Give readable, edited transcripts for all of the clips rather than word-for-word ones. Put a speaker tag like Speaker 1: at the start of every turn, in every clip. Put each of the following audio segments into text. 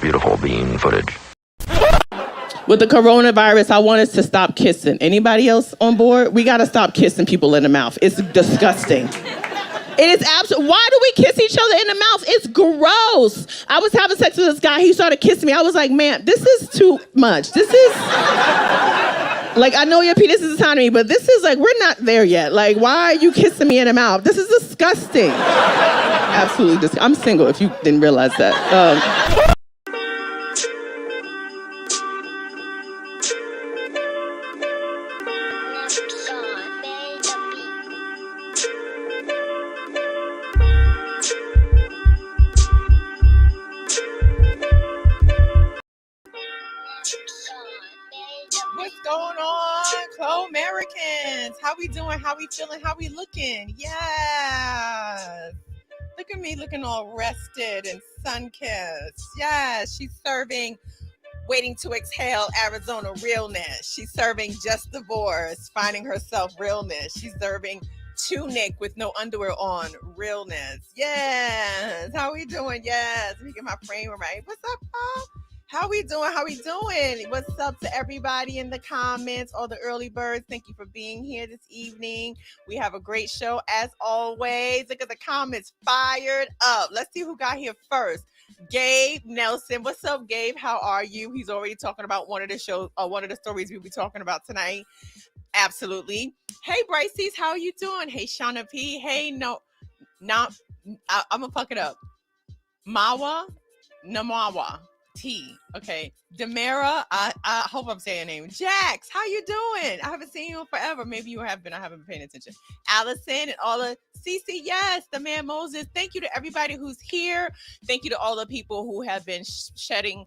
Speaker 1: beautiful bean footage.
Speaker 2: With the coronavirus, I want us to stop kissing. Anybody else on board? We gotta stop kissing people in the mouth. It's disgusting. It is absolutely. Why do we kiss each other in the mouth? It's gross. I was having sex with this guy. He started kissing me. I was like, man, this is too much. This is like, I know your penis is a me, but this is like, we're not there yet. Like, why are you kissing me in the mouth? This is disgusting. Absolutely disgusting. I'm single. If you didn't realize that.
Speaker 3: What's going on, Chloe-Americans? How we doing? How we feeling? How we looking? Yes. Look at me looking all rested and sun-kissed. Yes, she's serving Waiting to Exhale Arizona realness. She's serving Just Divorced, finding herself realness. She's serving Tunic with no underwear on realness. Yes. How we doing? Yes. Let me get my frame right. What's up, Paul? How we doing? How we doing? What's up to everybody in the comments, all the early birds? Thank you for being here this evening. We have a great show as always. Look at the comments, fired up. Let's see who got here first. Gabe Nelson. What's up, Gabe? How are you? He's already talking about one of the stories we'll be talking about tonight. Absolutely. Hey, Bryce's, how are you doing? Hey, Shauna P. Hey, I'm gonna fuck it up. Namawa. T. Okay. Demara, I hope I'm saying your name. Jax, how you doing? I haven't seen you in forever. Maybe you have been. I haven't been paying attention. Allison and all the Cece, yes, the man Moses. Thank you to everybody who's here. Thank you to all the people who have been spreading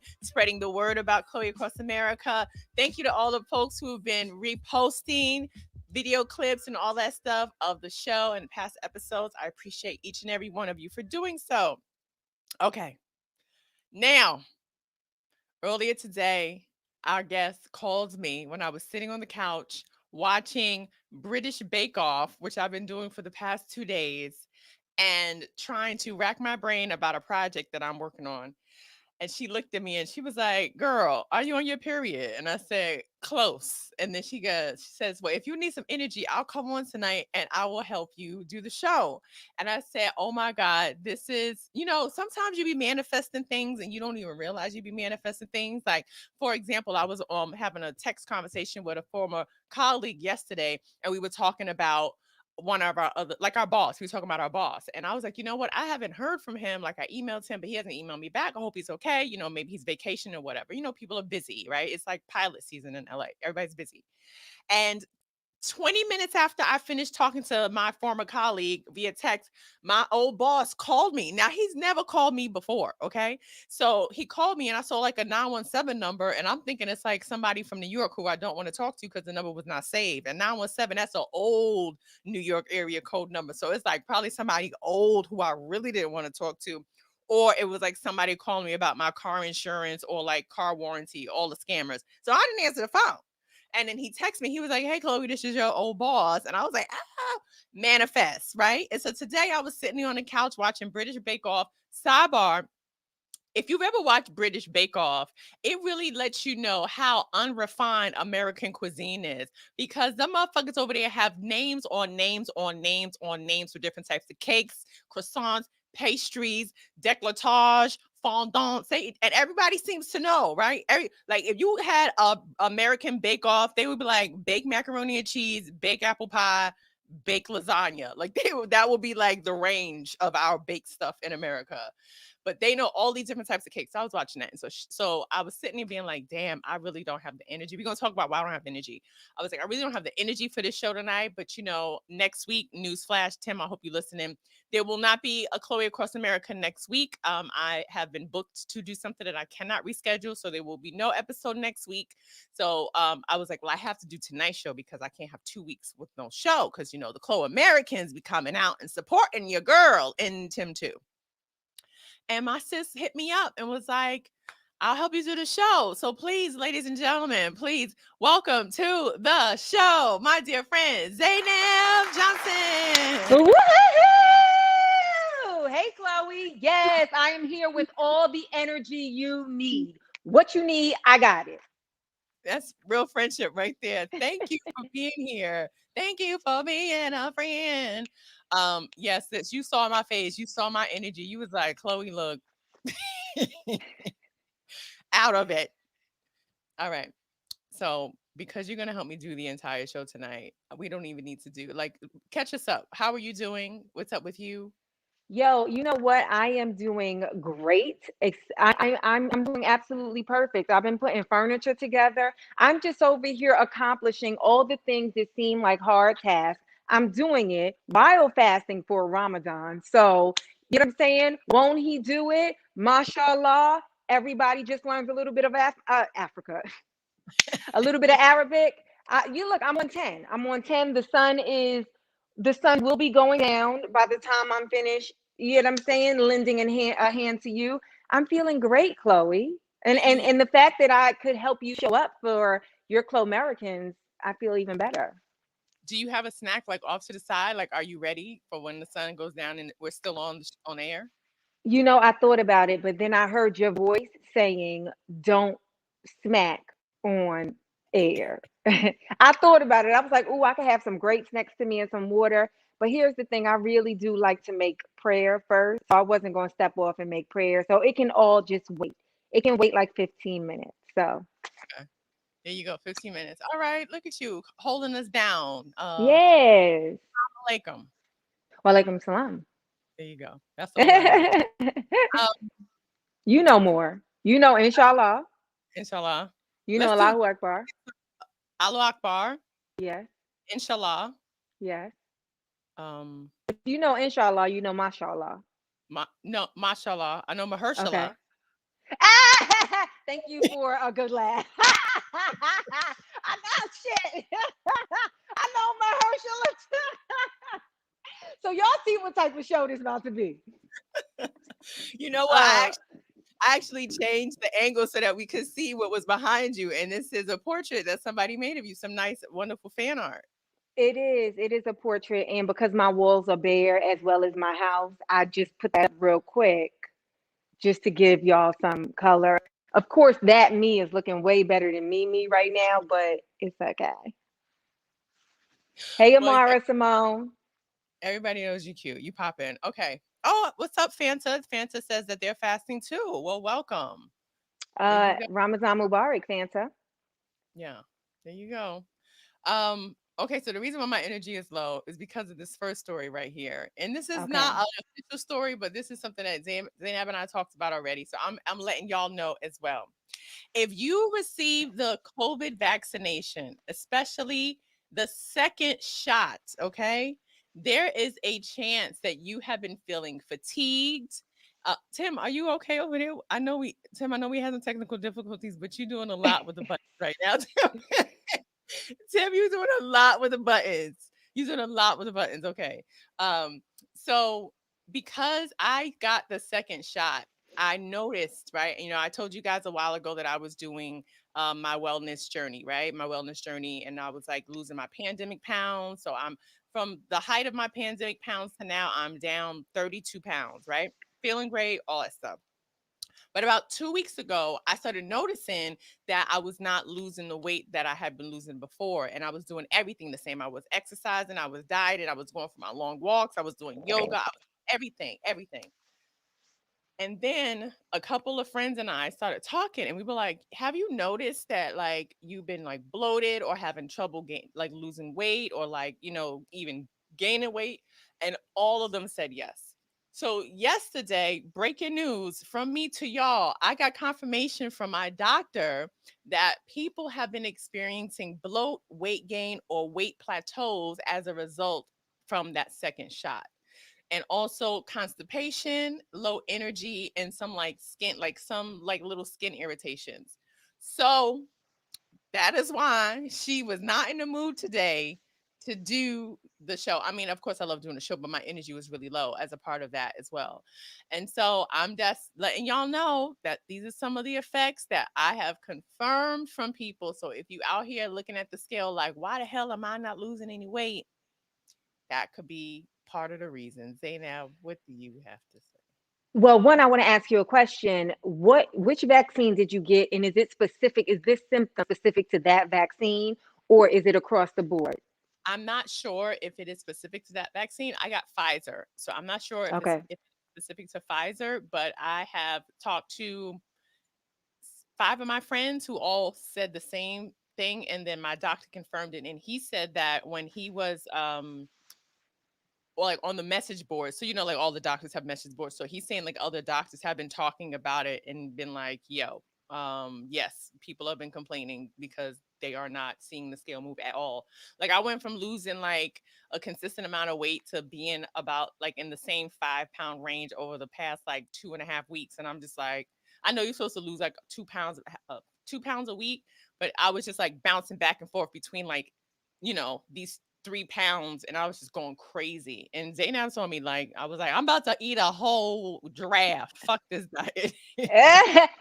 Speaker 3: the word about Chloe across America. Thank you to all the folks who have been reposting video clips and all that stuff of the show and past episodes. I appreciate each and every one of you for doing so. Okay. Now, earlier today, our guest called me when I was sitting on the couch watching British Bake Off, which I've been doing for the past 2 days, and trying to rack my brain about a project that I'm working on. And she looked at me and she was like, girl, are you on your period? And I said, close. And then she says, well, if you need some energy, I'll come on tonight and I will help you do the show. And I said, oh my God, this is, sometimes you be manifesting things and you don't even realize you be manifesting things. Like, for example, I was having a text conversation with a former colleague yesterday, and we were talking about one of our other, like our boss. We were talking about our boss. And I was like, you know what? I haven't heard from him. Like, I emailed him, but he hasn't emailed me back. I hope he's okay. Maybe he's vacation or whatever. People are busy, right? It's like pilot season in LA. Everybody's busy. And 20 minutes after I finished talking to my former colleague via text, my old boss called me. Now, he's never called me before, okay? So he called me and I saw like a 917 number, and I'm thinking it's like somebody from New York who I don't want to talk to because the number was not saved. And 917, that's an old New York area code number. So it's like probably somebody old who I really didn't want to talk to. Or it was like somebody calling me about my car insurance or like car warranty, all the scammers. So I didn't answer the phone. And then he texted me. He was like, hey, Chloe, this is your old boss. And I was like, manifest, right? And so today I was sitting on the couch watching British Bake Off. Sidebar, if you've ever watched British Bake Off, it really lets you know how unrefined American cuisine is, because the motherfuckers over there have names on names on names on names for different types of cakes, croissants, pastries, décolletage, fondant, and everybody seems to know, right? Like if you had a American Bake Off, they would be like baked macaroni and cheese, baked apple pie, baked lasagna. Like that would be like the range of our baked stuff in America. But they know all these different types of cakes. So I was watching that. And so I was sitting there being like, damn, I really don't have the energy. We're going to talk about why I don't have the energy. I was like, I really don't have the energy for this show tonight. But, next week, newsflash, Tim, I hope you're listening. There will not be a Chloe Across America next week. I have been booked to do something that I cannot reschedule. So there will be no episode next week. So I was like, well, I have to do tonight's show because I can't have 2 weeks with no show. Because, the Chloe Americans be coming out and supporting your girl, and Tim too. And my sis hit me up and was like, I'll help you do the show. So please, ladies and gentlemen, please welcome to the show, my dear friend, Zainab Johnson.
Speaker 4: Woo-hoo! Hey, Chloe. Yes.
Speaker 1: Yes, I am here with all the energy you need. What you need, I got it.
Speaker 3: That's real friendship right there. Thank you for being here. Thank you for being a friend. Yes, that you saw my face, you saw my energy. You was like, Chloe, look, out of it. All right. So because you're gonna help me do the entire show tonight, we don't even need to do like catch us up. How are you doing? What's up with you?
Speaker 1: Yo, you know what? I am doing great. I'm doing absolutely perfect. I've been putting furniture together. I'm just over here accomplishing all the things that seem like hard tasks. I'm doing it while fasting for Ramadan. So, you know what I'm saying? Won't he do it? Mashallah. Everybody just learns a little bit of Africa, a little bit of Arabic. You look, I'm on 10. I'm on 10. The sun will be going down by the time I'm finished. You know what I'm saying? Lending a hand to you. I'm feeling great, Chloe. And the fact that I could help you show up for your Chloe Americans, I feel even better.
Speaker 3: Do you have a snack like off to the side? Like, are you ready for when the sun goes down and we're still on air?
Speaker 1: You know, I thought about it, but then I heard your voice saying, don't smack on air. I thought about it. I was like, oh, I could have some grapes next to me and some water. But here's the thing, I really do like to make prayer first. So I wasn't going to step off and make prayer. So it can all just wait. It can wait like 15 minutes. So,
Speaker 3: Okay. There you go. 15 minutes. All right. Look at you holding us down.
Speaker 1: yes.
Speaker 3: Alaikum.
Speaker 1: Walaikum salam.
Speaker 3: There you go. That's all I need. Um,
Speaker 1: You know more. You know, inshallah.
Speaker 3: inshallah.
Speaker 1: You know,
Speaker 3: Let's do
Speaker 1: Allahu Akbar.
Speaker 3: Allahu Akbar.
Speaker 1: Yes.
Speaker 3: Inshallah.
Speaker 1: Yes.
Speaker 3: Um,
Speaker 1: If you know inshallah, you know mashallah.
Speaker 3: no, mashallah. I know
Speaker 1: Okay.
Speaker 3: Mahershala.
Speaker 1: Thank you for a good laugh. I know shit. I know Mahershala. So y'all see what type of show this about to be.
Speaker 3: You know what?
Speaker 1: Uh
Speaker 3: I actually changed the angle so that we could see what was behind you. And this is a portrait that somebody made of you. Some nice, wonderful fan art.
Speaker 1: it is. It is a portrait, and because my walls are bare as well as my house, I just put that up real quick just to give y'all some color. Of course, that me is looking way better than me right now, but it's okay. Hey,
Speaker 3: Well,
Speaker 1: Amara Simone.
Speaker 3: everybody knows you cute. You pop in. Okay. Oh, what's up, Fanta? Fanta says that they're fasting too. Well, welcome. There you go.
Speaker 1: Ramazan Mubarak, Fanta.
Speaker 3: Yeah. There you go. Okay, so the reason why my energy is low is because of this first story right here. And this is not
Speaker 1: Okay.
Speaker 3: an official story, but this is something that Zainab and I talked about already. So I'm letting y'all know as well. If you receive the COVID vaccination, especially the second shot, okay, there is a chance that you have been feeling fatigued. Tim, are you okay over there? Tim, I know we had some technical difficulties, but you're doing a lot with the buttons right now. Tim, Tim, you're doing a lot with the buttons. You're doing a lot with the buttons. Okay. So because I got the second shot, I noticed, right? You know, I told you guys a while ago that I was doing my wellness journey, right? My wellness journey. And I was like losing my pandemic pounds. So I'm from the height of my pandemic pounds to now, I'm down 32 pounds, right? Feeling great, all that stuff. But about 2 weeks ago, I started noticing that I was not losing the weight that I had been losing before. And I was doing everything the same. I was exercising, I was dieting, I was going for my long walks, I was doing yoga, everything, everything. And then a couple of friends and I started talking, and we were like, have you noticed that like you've been like bloated or having trouble like losing weight or like, even gaining weight? And all of them said yes. So yesterday, breaking news from me to y'all, I got confirmation from my doctor that people have been experiencing bloat, weight gain, or weight plateaus as a result from that second shot, and also constipation, low energy, and some like skin, like some like little skin irritations. So that is why she was not in the mood today to do the show. I mean, of course, I love doing the show, but my energy was really low as a part of that as well. And so I'm just letting y'all know that these are some of the effects that I have confirmed from people. So if you out here looking at the scale, like, why the hell am I not losing any weight? That could be part of the reason. Zainab, what do you have to say?
Speaker 1: Well, one, I want to ask you a question. Which vaccine did you get? And is it specific? Is this symptom specific to that vaccine or is it across the board?
Speaker 3: I'm not sure if it is specific to that vaccine. I got Pfizer, so I'm not sure
Speaker 1: Okay.
Speaker 3: if it's specific to Pfizer, but I have talked to five of my friends who all said the same thing, and then my doctor confirmed it, and he said that when he was well, like on the message board. So like all the doctors have message boards. So he's saying like other doctors have been talking about it and been like, yo, yes, people have been complaining because they are not seeing the scale move at all. Like I went from losing like a consistent amount of weight to being about like in the same 5 pound range over the past like 2.5 weeks. And I'm just like, I know you're supposed to lose like 2 pounds, 2 pounds a week, but I was just like bouncing back and forth between like, these 3 pounds, and I was just going crazy. And Zainab told me, like, I was like, I'm about to eat a whole giraffe. Fuck this diet.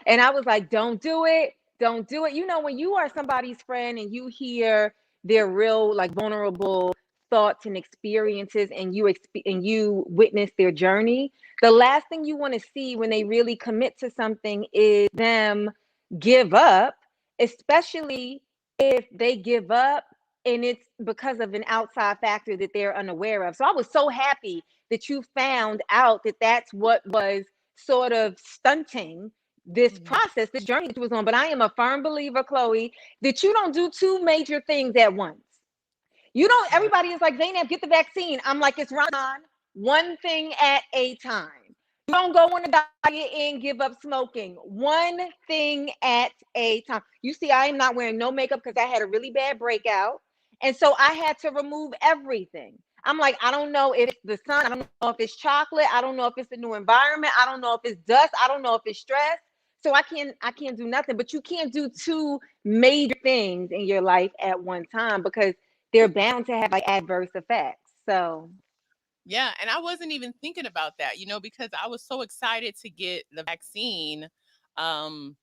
Speaker 1: And I was like, don't do it. Don't do it. When you are somebody's friend and you hear their real, like, vulnerable thoughts and experiences, and you witness their journey, the last thing you want to see when they really commit to something is them give up, especially if they give up and it's because of an outside factor that they're unaware of. So I was so happy that you found out that that's what was sort of stunting this
Speaker 3: Mhm.
Speaker 1: process, this journey that you was on. But I am a firm believer, Chloe, that you don't do two major things at once. You don't,
Speaker 3: Right.
Speaker 1: everybody is like, Zainab, get the vaccine. I'm like, it's Ramadan, one thing at a time. You don't go on a diet and give up smoking. One thing at a time. You see, I am not wearing no makeup because I had a really bad breakout. And so I had to remove everything. I'm like, I don't know if it's the sun. I don't know if it's chocolate. I don't know if it's a new environment. I don't know if it's dust. I don't know if it's stress. So I can't do nothing. But you can't do two major things in your life at one time because they're bound to have like adverse effects. So
Speaker 3: Yeah. And I wasn't even thinking about that, because I was so excited to get the vaccine. Um,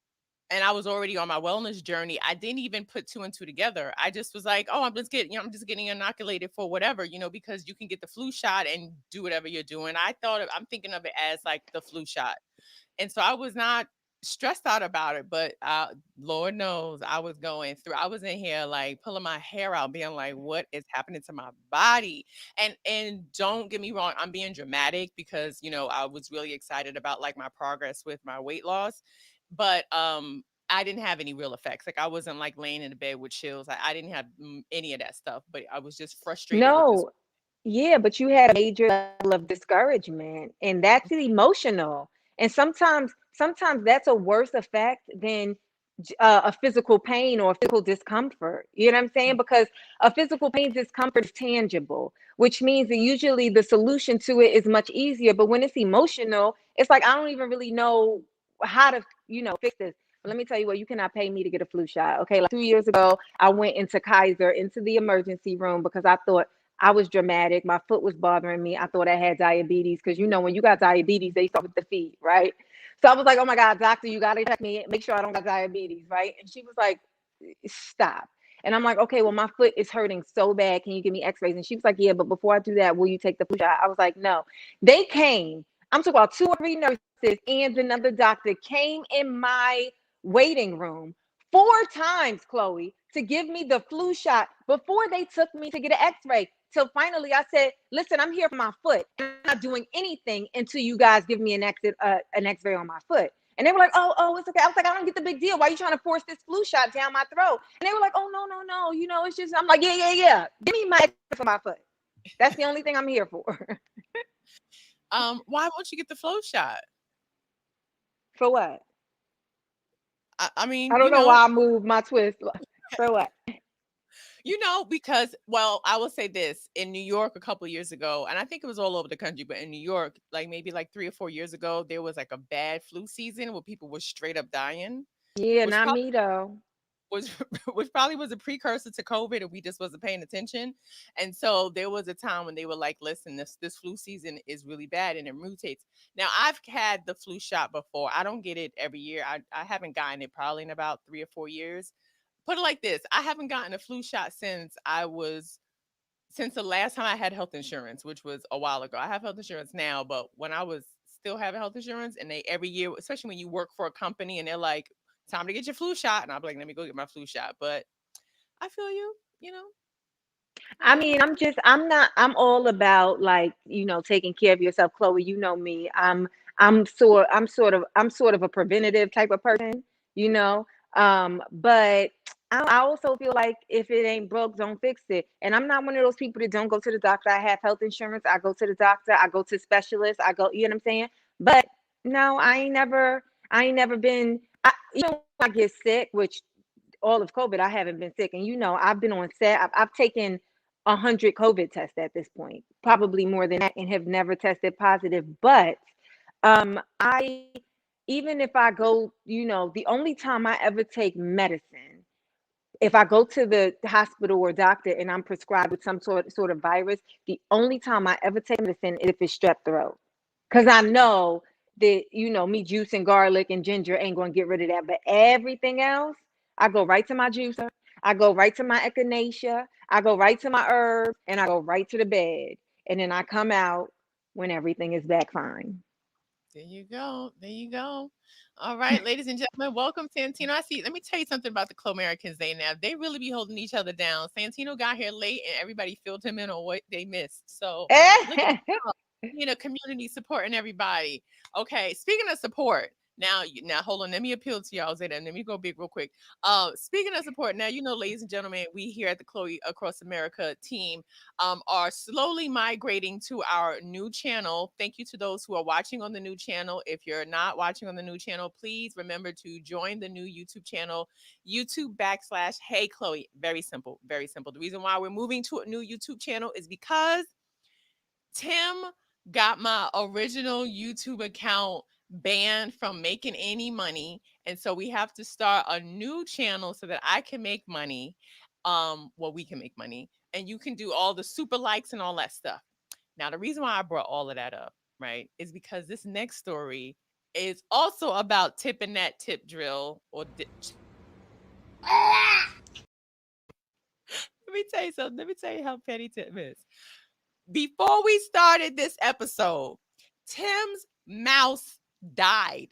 Speaker 3: and I was already on my wellness journey. I didn't even put two and two together. I just was like, oh, I'm just getting inoculated for whatever, because you can get the flu shot and do whatever you're doing. I'm thinking of it as like the flu shot. And so I was not stressed out about it, but Lord knows I was going through. I was in here like pulling my hair out, being like, "What is happening to my body?" And don't get me wrong, I'm being dramatic because I was really excited about like my progress with my weight loss, but I didn't have any real effects. Like I wasn't like laying in the bed with chills. I didn't have any of that stuff, but I was just frustrated with this.
Speaker 1: no, yeah, but you had a major level of discouragement, and that's emotional. And sometimes that's a worse effect than a physical pain or a physical discomfort. You know what I'm saying? Because a physical pain discomfort is tangible, which means that usually the solution to it is much easier. But when it's emotional, it's like I don't even really know how to, fix this. But let me tell you what, you cannot pay me to get a flu shot. Okay. Like 2 years ago, I went into Kaiser, into the emergency room because I thought I was dramatic. My foot was bothering me. I thought I had diabetes because when you got diabetes, they start with the feet, right? So I was like, oh my God, doctor, you got to check me, make sure I don't got diabetes, right? And she was like, stop. And I'm like, okay, well, my foot is hurting so bad. Can you give me x-rays? And she was like, yeah, but before I do that, will you take the flu shot? I was like, no. They came, I'm talking about two or three nurses and another doctor came in my waiting room 4 times, Chloe, to give me the flu shot before they took me to get an x-ray. Till finally I said, listen, I'm here for my foot. I'm not doing anything until you guys give me an x-ray on my foot. And they were like, oh, it's okay. I was like, I don't get the big deal. Why are you trying to force this flu shot down my throat? And they were like, oh, no. It's just, I'm like, yeah. Give me my x-ray for my foot. That's the only thing I'm here for.
Speaker 3: Why won't you get the flow shot?
Speaker 1: For what?
Speaker 3: I mean,
Speaker 1: I don't know why I moved my twist. For what?
Speaker 3: Because, well, I will say this in New York a couple of years ago, and I think it was all over the country, but in New York, like maybe like 3 or 4 years ago, there was like a bad flu season where people were straight up dying,
Speaker 1: Yeah,
Speaker 3: which
Speaker 1: not
Speaker 3: probably
Speaker 1: me though.
Speaker 3: was which probably was a precursor to COVID, and we just wasn't paying attention. And so there was a time when they were like, "Listen, this flu season is really bad and it mutates." Now I've had the flu shot before. I don't get it every year. I haven't gotten it probably in about 3 or 4 years. Put it like this: I haven't gotten a flu shot since the last time I had health insurance, which was a while ago. I have health insurance now, but when I was still have health insurance, and they every year, especially when you work for a company, and they're like, "Time to get your flu shot," and I'm like, "Let me go get my flu shot." But I feel you.
Speaker 1: I mean, I'm not, I'm all about like, taking care of yourself, Chloe. You know me. I'm sort of a preventative type of person, you know. But I also feel like if it ain't broke, don't fix it. And I'm not one of those people that don't go to the doctor. I have health insurance. I go to the doctor. I go to specialists. I go, you know what I'm saying? But no, I ain't never been. Even when I get sick, which all of COVID, I haven't been sick. And I've been on set. I've taken 100 COVID tests at this point, probably more than that, and have never tested positive. But I even if I go, the only time I ever take medicine, if I go to the hospital or doctor and I'm prescribed with some sort of virus, the only time I ever take medicine is if it's strep throat, because I know that me juicing garlic and ginger ain't gonna get rid of that. But everything else, I go right to my juicer, I go right to my echinacea, I go right to my herbs, and I go right to the bed, and then I come out when everything is back fine.
Speaker 3: There you go. There you go. All right, ladies and gentlemen, welcome Santino. I see. Let me tell you something about the Clo-Americans. They really be holding each other down. Santino got here late, and everybody filled him in on what they missed. So look at community supporting everybody. Okay, speaking of support, now hold on. Let me appeal to y'all, Zayda. Let me go big real quick. Speaking of support, now ladies and gentlemen, we here at the Chloe Across America team are slowly migrating to our new channel. Thank you to those who are watching on the new channel. If you're not watching on the new channel, please remember to join the new YouTube channel, YouTube /Hey Chloe. Very simple, very simple. The reason why we're moving to a new YouTube channel is because Tim got my original YouTube account banned from making any money. And so we have to start a new channel so that I can make money. We can make money and you can do all the super likes and all that stuff. Now, the reason why I brought all of that up, right, is because this next story is also about tipping that tip drill let me tell you something. Let me tell you how petty tip is. Before we started this episode, Tim's mouse died.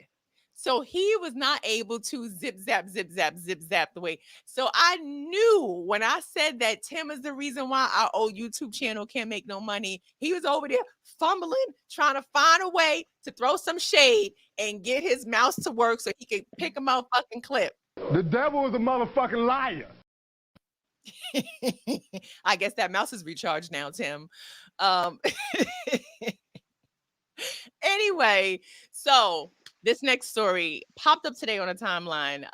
Speaker 3: So he was not able to zip, zap, zip, zap, zip, zap the way. So I knew when I said that Tim is the reason why our old YouTube channel can't make no money. He was over there fumbling, trying to find a way to throw some shade and get his mouse to work so he could pick a motherfucking clip.
Speaker 4: The devil is a motherfucking liar.
Speaker 3: I guess that mouse is recharged now, Tim. Um, anyway, so this next story popped up today on a timeline.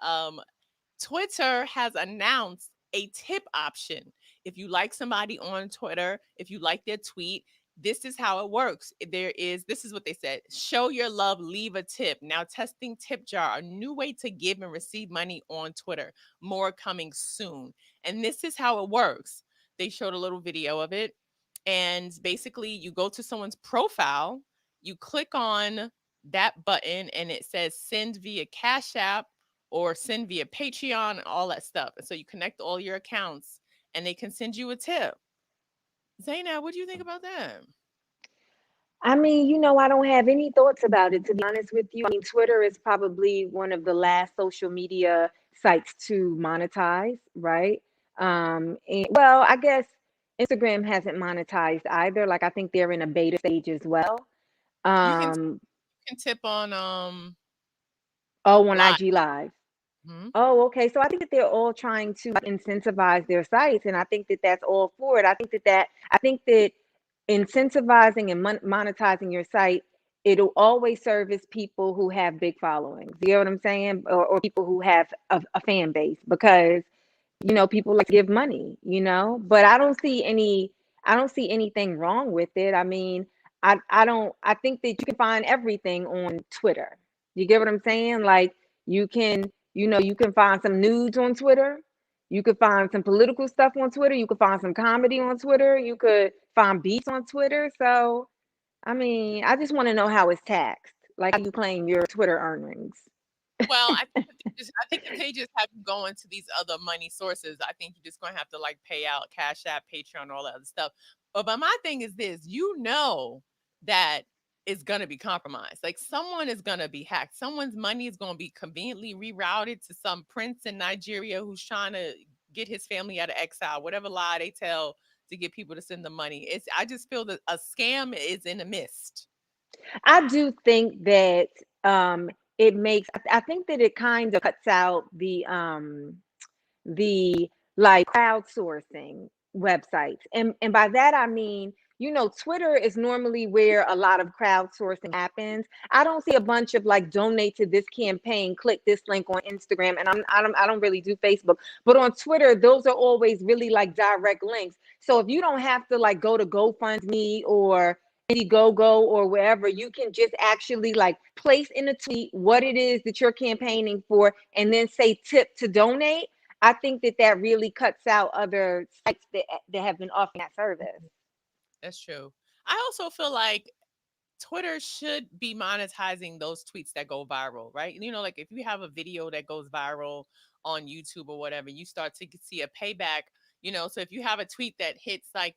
Speaker 3: Twitter has announced a tip option. If you like somebody on Twitter, if you like their tweet, this is how it works. This is what they said. Show your love, leave a tip. Now testing Tip Jar, a new way to give and receive money on Twitter. More coming soon. And this is how it works. They showed a little video of it. And basically you go to someone's profile, you click on that button and it says send via Cash App or send via Patreon and all that stuff. And so you connect all your accounts and they can send you a tip. Zainab, what do you think about that?
Speaker 1: I mean, I don't have any thoughts about it, to be honest with you. I mean, Twitter is probably one of the last social media sites to monetize, right? And well, I guess Instagram hasn't monetized either. Like, I think they're in a beta stage as well.
Speaker 3: You can
Speaker 1: Um,
Speaker 3: tip on
Speaker 1: on
Speaker 3: live.
Speaker 1: IG Live.
Speaker 3: Hmm.
Speaker 1: Oh, okay. So I think that they're all trying to incentivize their sites, and I think that that's all for it. I think that incentivizing and monetizing your site, it'll always service people who have big followings. You know what I'm saying? Or people who have a fan base, because people like to give money. But I don't see anything wrong with it. I mean, I think that you can find everything on Twitter. You get what I'm saying? Like, you can find some nudes on Twitter. You could find some political stuff on Twitter. You could find some comedy on Twitter. You could find beats on Twitter. So, I mean, I just want to know how it's taxed, like how you claim your Twitter earnings.
Speaker 3: Well, I think if they just have you go into these other money sources, I think you're just gonna have to like pay out Cash App, Patreon, all that other stuff. But my thing is this: that is going to be compromised. Like someone is going to be hacked. Someone's money is going to be conveniently rerouted to some prince in Nigeria who's trying to get his family out of exile, whatever lie they tell to get people to send the money. I just feel that a scam is in the mist.
Speaker 1: I do think that it makes. I think that it kind of cuts out the like crowdsourcing websites, and by that I mean, Twitter is normally where a lot of crowdsourcing happens. I don't see a bunch of like donate to this campaign, click this link on Instagram, and I don't really do Facebook, but on Twitter those are always really like direct links. So if you don't have to like go to GoFundMe or Indiegogo or wherever, you can just actually like place in a tweet what it is that you're campaigning for and then say tip to donate. I think that that really cuts out other sites that have been offering that service.
Speaker 3: That's true. I also feel like Twitter should be monetizing those tweets that go viral, right? Like if you have a video that goes viral on YouTube or whatever, you start to see a payback, So if you have a tweet that hits like,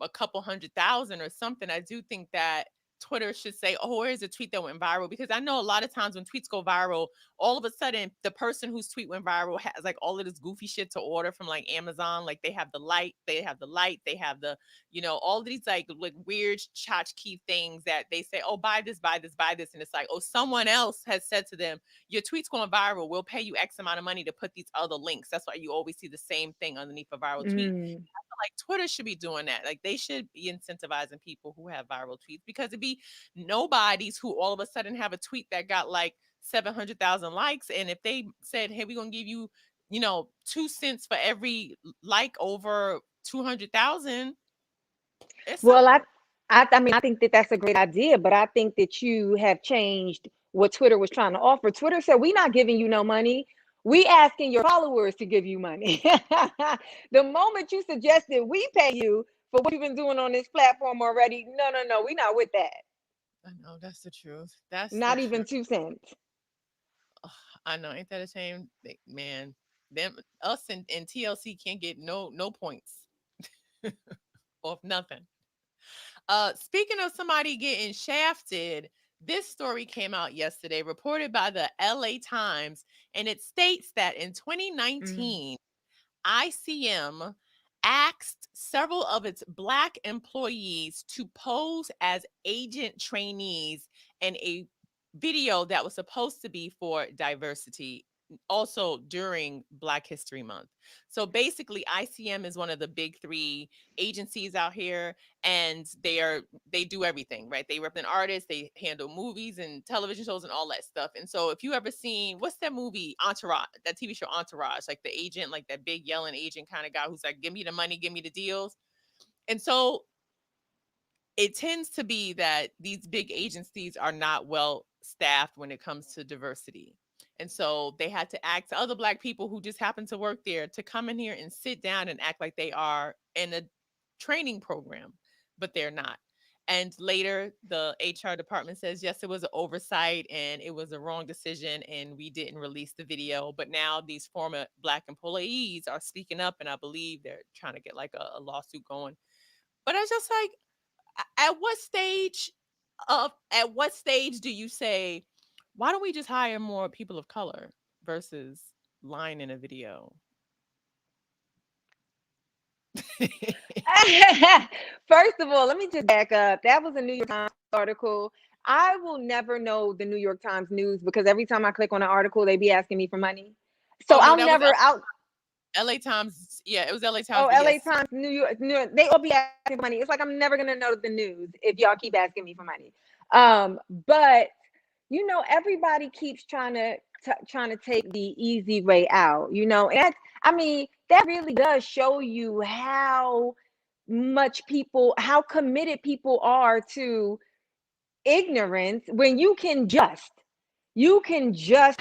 Speaker 3: a couple 100,000 or something, I do think that Twitter should say, oh, here's a tweet that went viral. Because I know a lot of times when tweets go viral, all of a sudden the person whose tweet went viral has like all of this goofy shit to order from like Amazon. Like they have the light, they have the, all of these like weird tchotchke things that they say, oh, buy this, buy this, buy this. And it's like, oh, someone else has said to them, your tweet's going viral. We'll pay you X amount of money to put these other links. That's why you always see the same thing underneath a viral tweet.
Speaker 1: Mm.
Speaker 3: Like Twitter should be doing that. Like they should be incentivizing people who have viral tweets, because it'd be nobodies who all of a sudden have a tweet that got like 700,000 likes. And if they said, hey, we're going to give you, 2 cents for every like over 200,000.
Speaker 1: Well, I mean, I think that that's a great idea, but I think that you have changed what Twitter was trying to offer. Twitter said, "We not giving you no money. We asking your followers to give you money." The moment you suggested we pay you for what you've been doing on this platform already, no, no, no, we not with that.
Speaker 3: I know, that's the truth. That's the
Speaker 1: Not even
Speaker 3: truth.
Speaker 1: 2 cents.
Speaker 3: Ugh, I know, ain't that a shame? Man, them us and TLC can't get no points off nothing. Speaking of somebody getting shafted, this story came out yesterday, reported by the LA Times, and it states that in
Speaker 1: Mm.
Speaker 3: 2019, ICM asked several of its Black employees to pose as agent trainees in a video that was supposed to be for diversity, also during Black History Month. So basically, ICM is one of the big three agencies out here, and they do everything, right? They represent artists, they handle movies and television shows and all that stuff. And so if you ever seen, what's that movie, Entourage, that TV show Entourage, like the agent, like that big yelling agent kind of guy who's like, give me the money, give me the deals. And so it tends to be that these big agencies are not well staffed when it comes to diversity. And so they had to ask other Black people who just happen to work there to come in here and sit down and act like they are in a training program, but they're not. And later, the HR department says, yes, it was an oversight and it was a wrong decision, and we didn't release the video. But now these former Black employees are speaking up, and I believe they're trying to get like a lawsuit going. But I just like, at what stage do you say, why don't we just hire more people of color versus lying in a video?
Speaker 1: First of all, let me just back up. That was a New York Times article. I will never know the New York Times news because every time I click on an article, they be asking me for money. So
Speaker 3: Oh no,
Speaker 1: I'll
Speaker 3: that was
Speaker 1: never out.
Speaker 3: LA Times. Yeah, it was LA Times.
Speaker 1: Oh,
Speaker 3: But
Speaker 1: LA
Speaker 3: yes,
Speaker 1: Times, New York, they all be asking for money. It's like I'm never gonna know the news if y'all keep asking me for money. But everybody keeps trying to take the easy way out. And I mean, that really does show you how committed people are to ignorance when you can just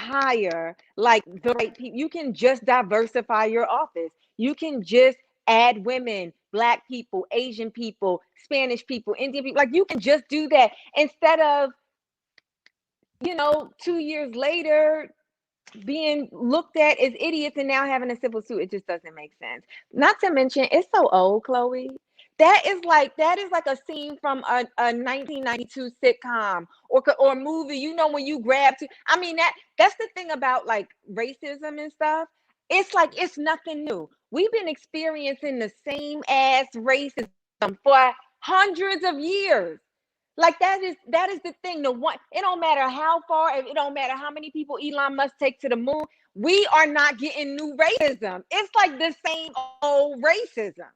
Speaker 1: hire like the right people. You can just diversify your office. You can just add women, Black people, Asian people, Spanish people, Indian people. Like you can just do that instead of 2 years later being looked at as idiots and now having a civil suit. It just doesn't make sense. Not to mention, it's so old, Chloe. that is like a scene from a 1992 sitcom or movie. You know, when you grab to, I mean, that's the thing about like racism and stuff. It's like it's nothing new. We've been experiencing the same ass racism for hundreds of years. Like that is the thing. The one, it don't matter how far, it don't matter how many people Elon Musk take to the moon. We are not getting new racism. It's like the same old racism.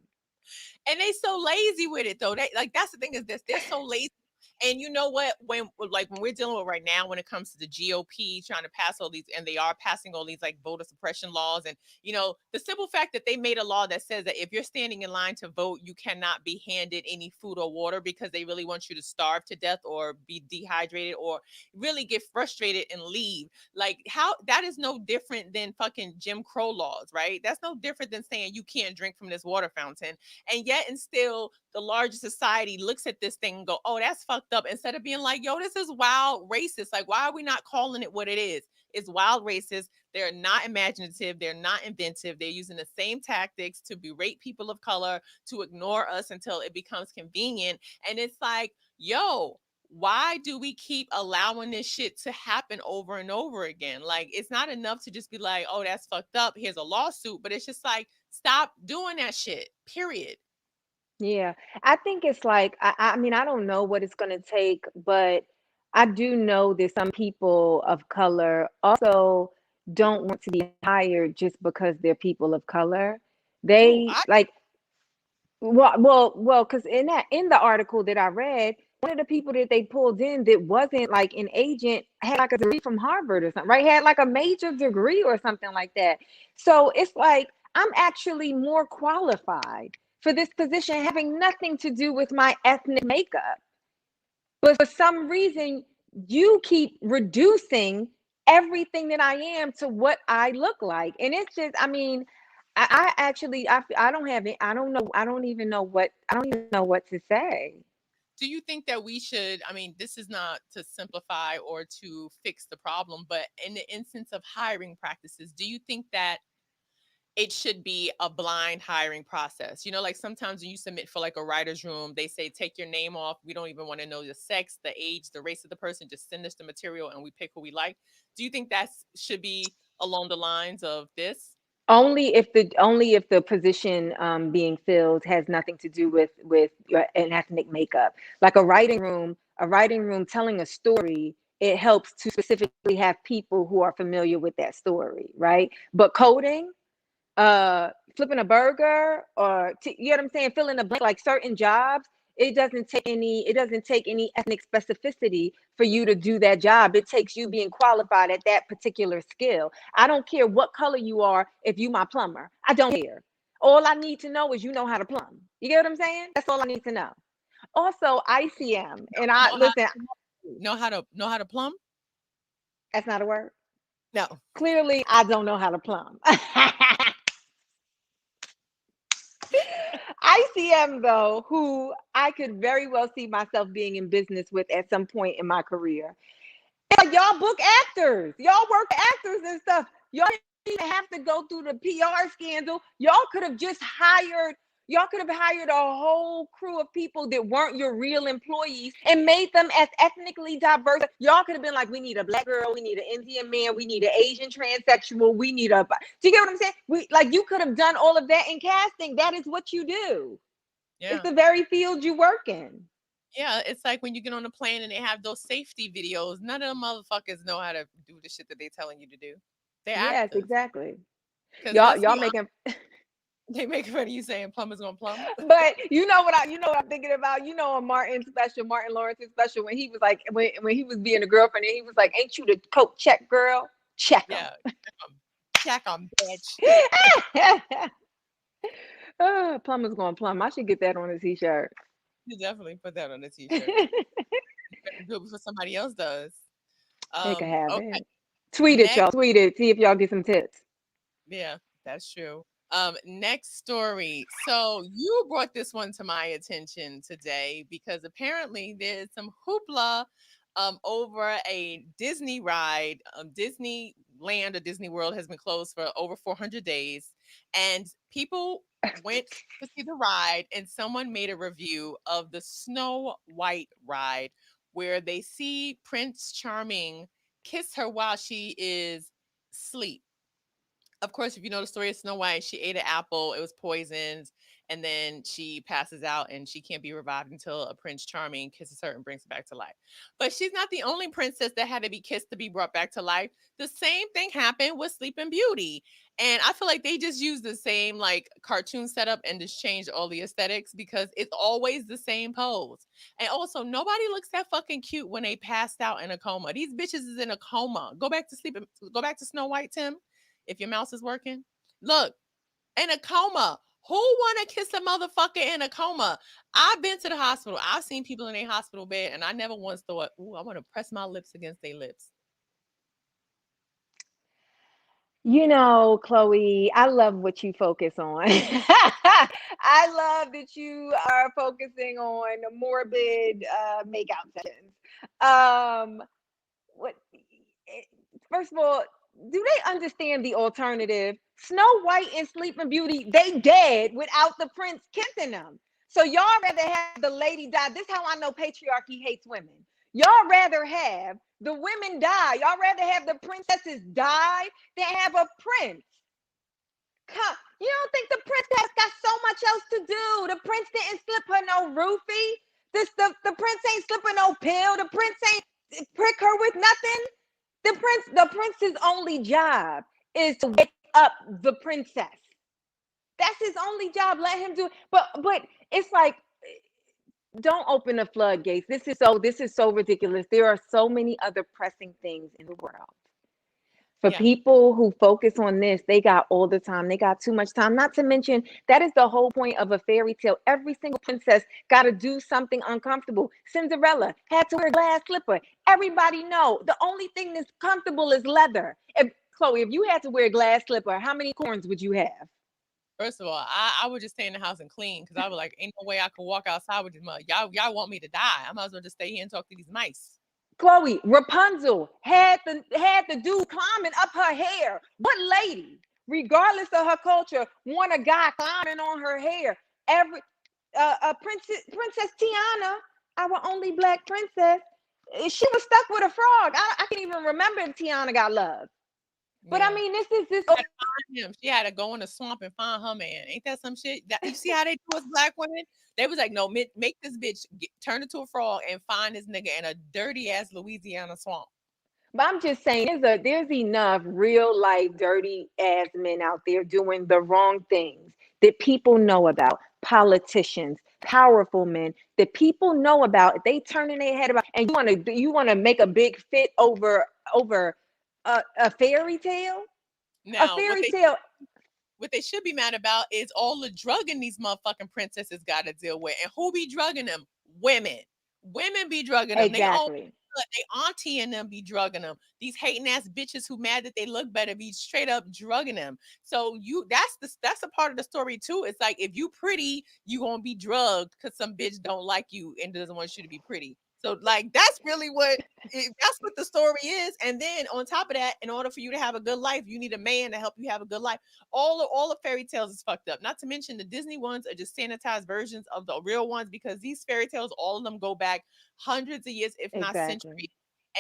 Speaker 3: And they so lazy with it though. They like that's the thing is this they're so lazy. And you know what? When we're dealing with right now, when it comes to the GOP trying to pass all these, and they are passing all these like voter suppression laws, and the simple fact that they made a law that says that if you're standing in line to vote, you cannot be handed any food or water because they really want you to starve to death or be dehydrated or really get frustrated and leave. Like how that is no different than fucking Jim Crow laws, right? That's no different than saying you can't drink from this water fountain. And yet and still the larger society looks at this thing and go, oh, that's fucked up, instead of being like, yo, this is wild racist. Like, why are we not calling it what it is? It's wild racist. They're not imaginative. They're not inventive. They're using the same tactics to berate people of color, to ignore us until it becomes convenient. And it's like, yo, why do we keep allowing this shit to happen over and over again? Like, it's not enough to just be like, oh, that's fucked up. Here's a lawsuit. But it's just like, stop doing that shit, period.
Speaker 1: Yeah, I think it's like I mean I don't know what it's gonna take, but I do know that some people of color also don't want to be hired just because they're people of color.
Speaker 3: Ooh,
Speaker 1: They like because in the article that I read, one of the people that they pulled in that wasn't like an agent had like a degree from Harvard or something, right? Had like a major degree or something like that. So it's like I'm actually more qualified for this position, having nothing to do with my ethnic makeup. But for some reason, you keep reducing everything that I am to what I look like. And it's just, I mean, I actually, I don't have it. I don't know. I don't even know what to say.
Speaker 3: do you think that we should, I mean, this is not to simplify or to fix the problem, but in the instance of hiring practices, do you think that it should be a blind hiring process? Like sometimes when you submit for like a writer's room, they say take your name off. We don't even want to know the sex, the age, the race of the person. Just send us the material and we pick who we like. Do you think that should be along the lines of this?
Speaker 1: Only if the position being filled has nothing to do with your an ethnic makeup. Like a writing room telling a story, it helps to specifically have people who are familiar with that story, right? But coding, flipping a burger, or you know what I'm saying, fill in the blank, like certain jobs, it doesn't take any ethnic specificity for you to do that job. It takes you being qualified at that particular skill. I don't care what color you are. If you my plumber, I don't care. All I need to know is you know how to plumb. You get what I'm saying? That's all I need to know. Also, ICM, and I
Speaker 3: Know how
Speaker 1: listen.
Speaker 3: know how to plumb?
Speaker 1: That's not a word.
Speaker 3: No.
Speaker 1: Clearly I don't know how to plumb. ICM though, who I could very well see myself being in business with at some point in my career. Like, y'all book actors, y'all work with actors and stuff. Y'all didn't even have to go through the PR scandal. Y'all could have hired a whole crew of people that weren't your real employees and made them as ethnically diverse. Y'all could have been like, we need a black girl, we need an Indian man, we need an Asian transsexual, we need a. Do you get what I'm saying? You could have done all of that in casting. That is what you do. It's
Speaker 3: Yeah.
Speaker 1: the very field you work in.
Speaker 3: Yeah, it's like when you get on a plane and they have those safety videos. None of them motherfuckers know how to do the shit that they telling you to do. They're
Speaker 1: Yes,
Speaker 3: actors.
Speaker 1: exactly.
Speaker 3: Because
Speaker 1: Y'all,
Speaker 3: let's
Speaker 1: y'all
Speaker 3: be honest,
Speaker 1: making.
Speaker 3: they make fun of you saying plumbers gonna plumb.
Speaker 1: But you know what I'm thinking about. A Martin Lawrence's special, when he was like, when he was being a girlfriend, and he was like, "Ain't you the coat check girl? Check
Speaker 3: Yeah.
Speaker 1: them."
Speaker 3: Check 'em, bitch.
Speaker 1: Plumber's going plumb. I should get that on a t-shirt.
Speaker 3: You definitely put that on a t-shirt. You better do it before somebody else does.
Speaker 1: They can have
Speaker 3: Okay.
Speaker 1: it. Tweet it,
Speaker 3: Next,
Speaker 1: y'all. Tweet it. See if y'all get some tips.
Speaker 3: yeah, that's true. Next story. So you brought this one to my attention today because apparently there's some hoopla over a Disney ride. Disneyland or Disney World has been closed for over 400 days, and people went to see the ride, and someone made a review of the Snow White ride where they see Prince Charming kiss her while she is asleep. Of course, if you know the story of Snow White, she ate an apple, it was poisoned, and then she passes out and she can't be revived until a Prince Charming kisses her and brings her back to life. But she's not the only princess that had to be kissed to be brought back to life. The same thing happened with Sleeping Beauty. And I feel like they just used the same like cartoon setup and just changed all the aesthetics because it's always the same pose. And also, nobody looks that fucking cute when they passed out in a coma. These bitches is in a coma. Go back to Snow White, Tim, if your mouse is working. Look, in a coma. Who wanna kiss a motherfucker in a coma? I've been to the hospital. I've seen people in a hospital bed, and I never once thought, "Ooh, I want to press my lips against their lips."
Speaker 1: Chloe, I love what you focus on. I love that you are focusing on morbid makeout sessions. Um, what? First of all, do they understand the alternative? Snow White and Sleeping Beauty, they dead without the prince kissing them. So y'all rather have the lady die. This is how I know patriarchy hates women. Y'all rather have the women die. Y'all rather have the princesses die than have a prince. You don't think the princess got so much else to do? The prince didn't slip her no roofie. The prince ain't slipping no pill. The prince ain't prick her with nothing. The prince's only job is to wake up the princess. That's his only job. Let him do it. But it's like, don't open the floodgates. This is so ridiculous. There are so many other pressing things in the world. For
Speaker 3: Yeah.
Speaker 1: people who focus on this, they got all the time. They got too much time. Not to mention, that is the whole point of a fairy tale. Every single princess got to do something uncomfortable. Cinderella had to wear a glass slipper. Everybody know the only thing that's comfortable is leather. Chloe, if you had to wear a glass slipper, how many corns would you have?
Speaker 3: First of all, I would just stay in the house and clean because I was like, ain't no way I could walk outside with this mud. Y'all want me to die? I might as well just stay here and talk to these mice.
Speaker 1: Chloe, Rapunzel had the dude climbing up her hair. What lady, regardless of her culture, want a guy climbing on her hair? Every Princess Tiana, our only black princess, she was stuck with a frog. I can't even remember if Tiana got love. But I
Speaker 3: Yeah.
Speaker 1: mean, this is this.
Speaker 3: Had to find him. She had to go in the swamp and find her man. Ain't that some shit? You see how they do us black women? They was like, no, make this bitch turn into a frog and find this nigga in a dirty ass Louisiana swamp.
Speaker 1: But I'm just saying, there's enough real life dirty ass men out there doing the wrong things that people know about. Politicians, powerful men that people know about. They turning their head about, and you want to make a big fit over a fairy tale. A
Speaker 3: Now,
Speaker 1: fairy tale,
Speaker 3: what they should be mad about is all the drugging these motherfucking princesses got to deal with. And who be drugging them? Women. Women be drugging them. They own
Speaker 1: exactly.
Speaker 3: they auntie and them be drugging them. These hating ass bitches who mad that they look better be straight up drugging them. So that's a part of the story too. It's like if you pretty, you gonna be drugged because some bitch don't like you and doesn't want you to be pretty. So like that's what the story is. And then on top of that, in order for you to have a good life, you need a man to help you have a good life. All the fairy tales is fucked up. Not to mention the Disney ones are just sanitized versions of the real ones because these fairy tales, all of them go back hundreds of years, if not
Speaker 1: Exactly.
Speaker 3: centuries.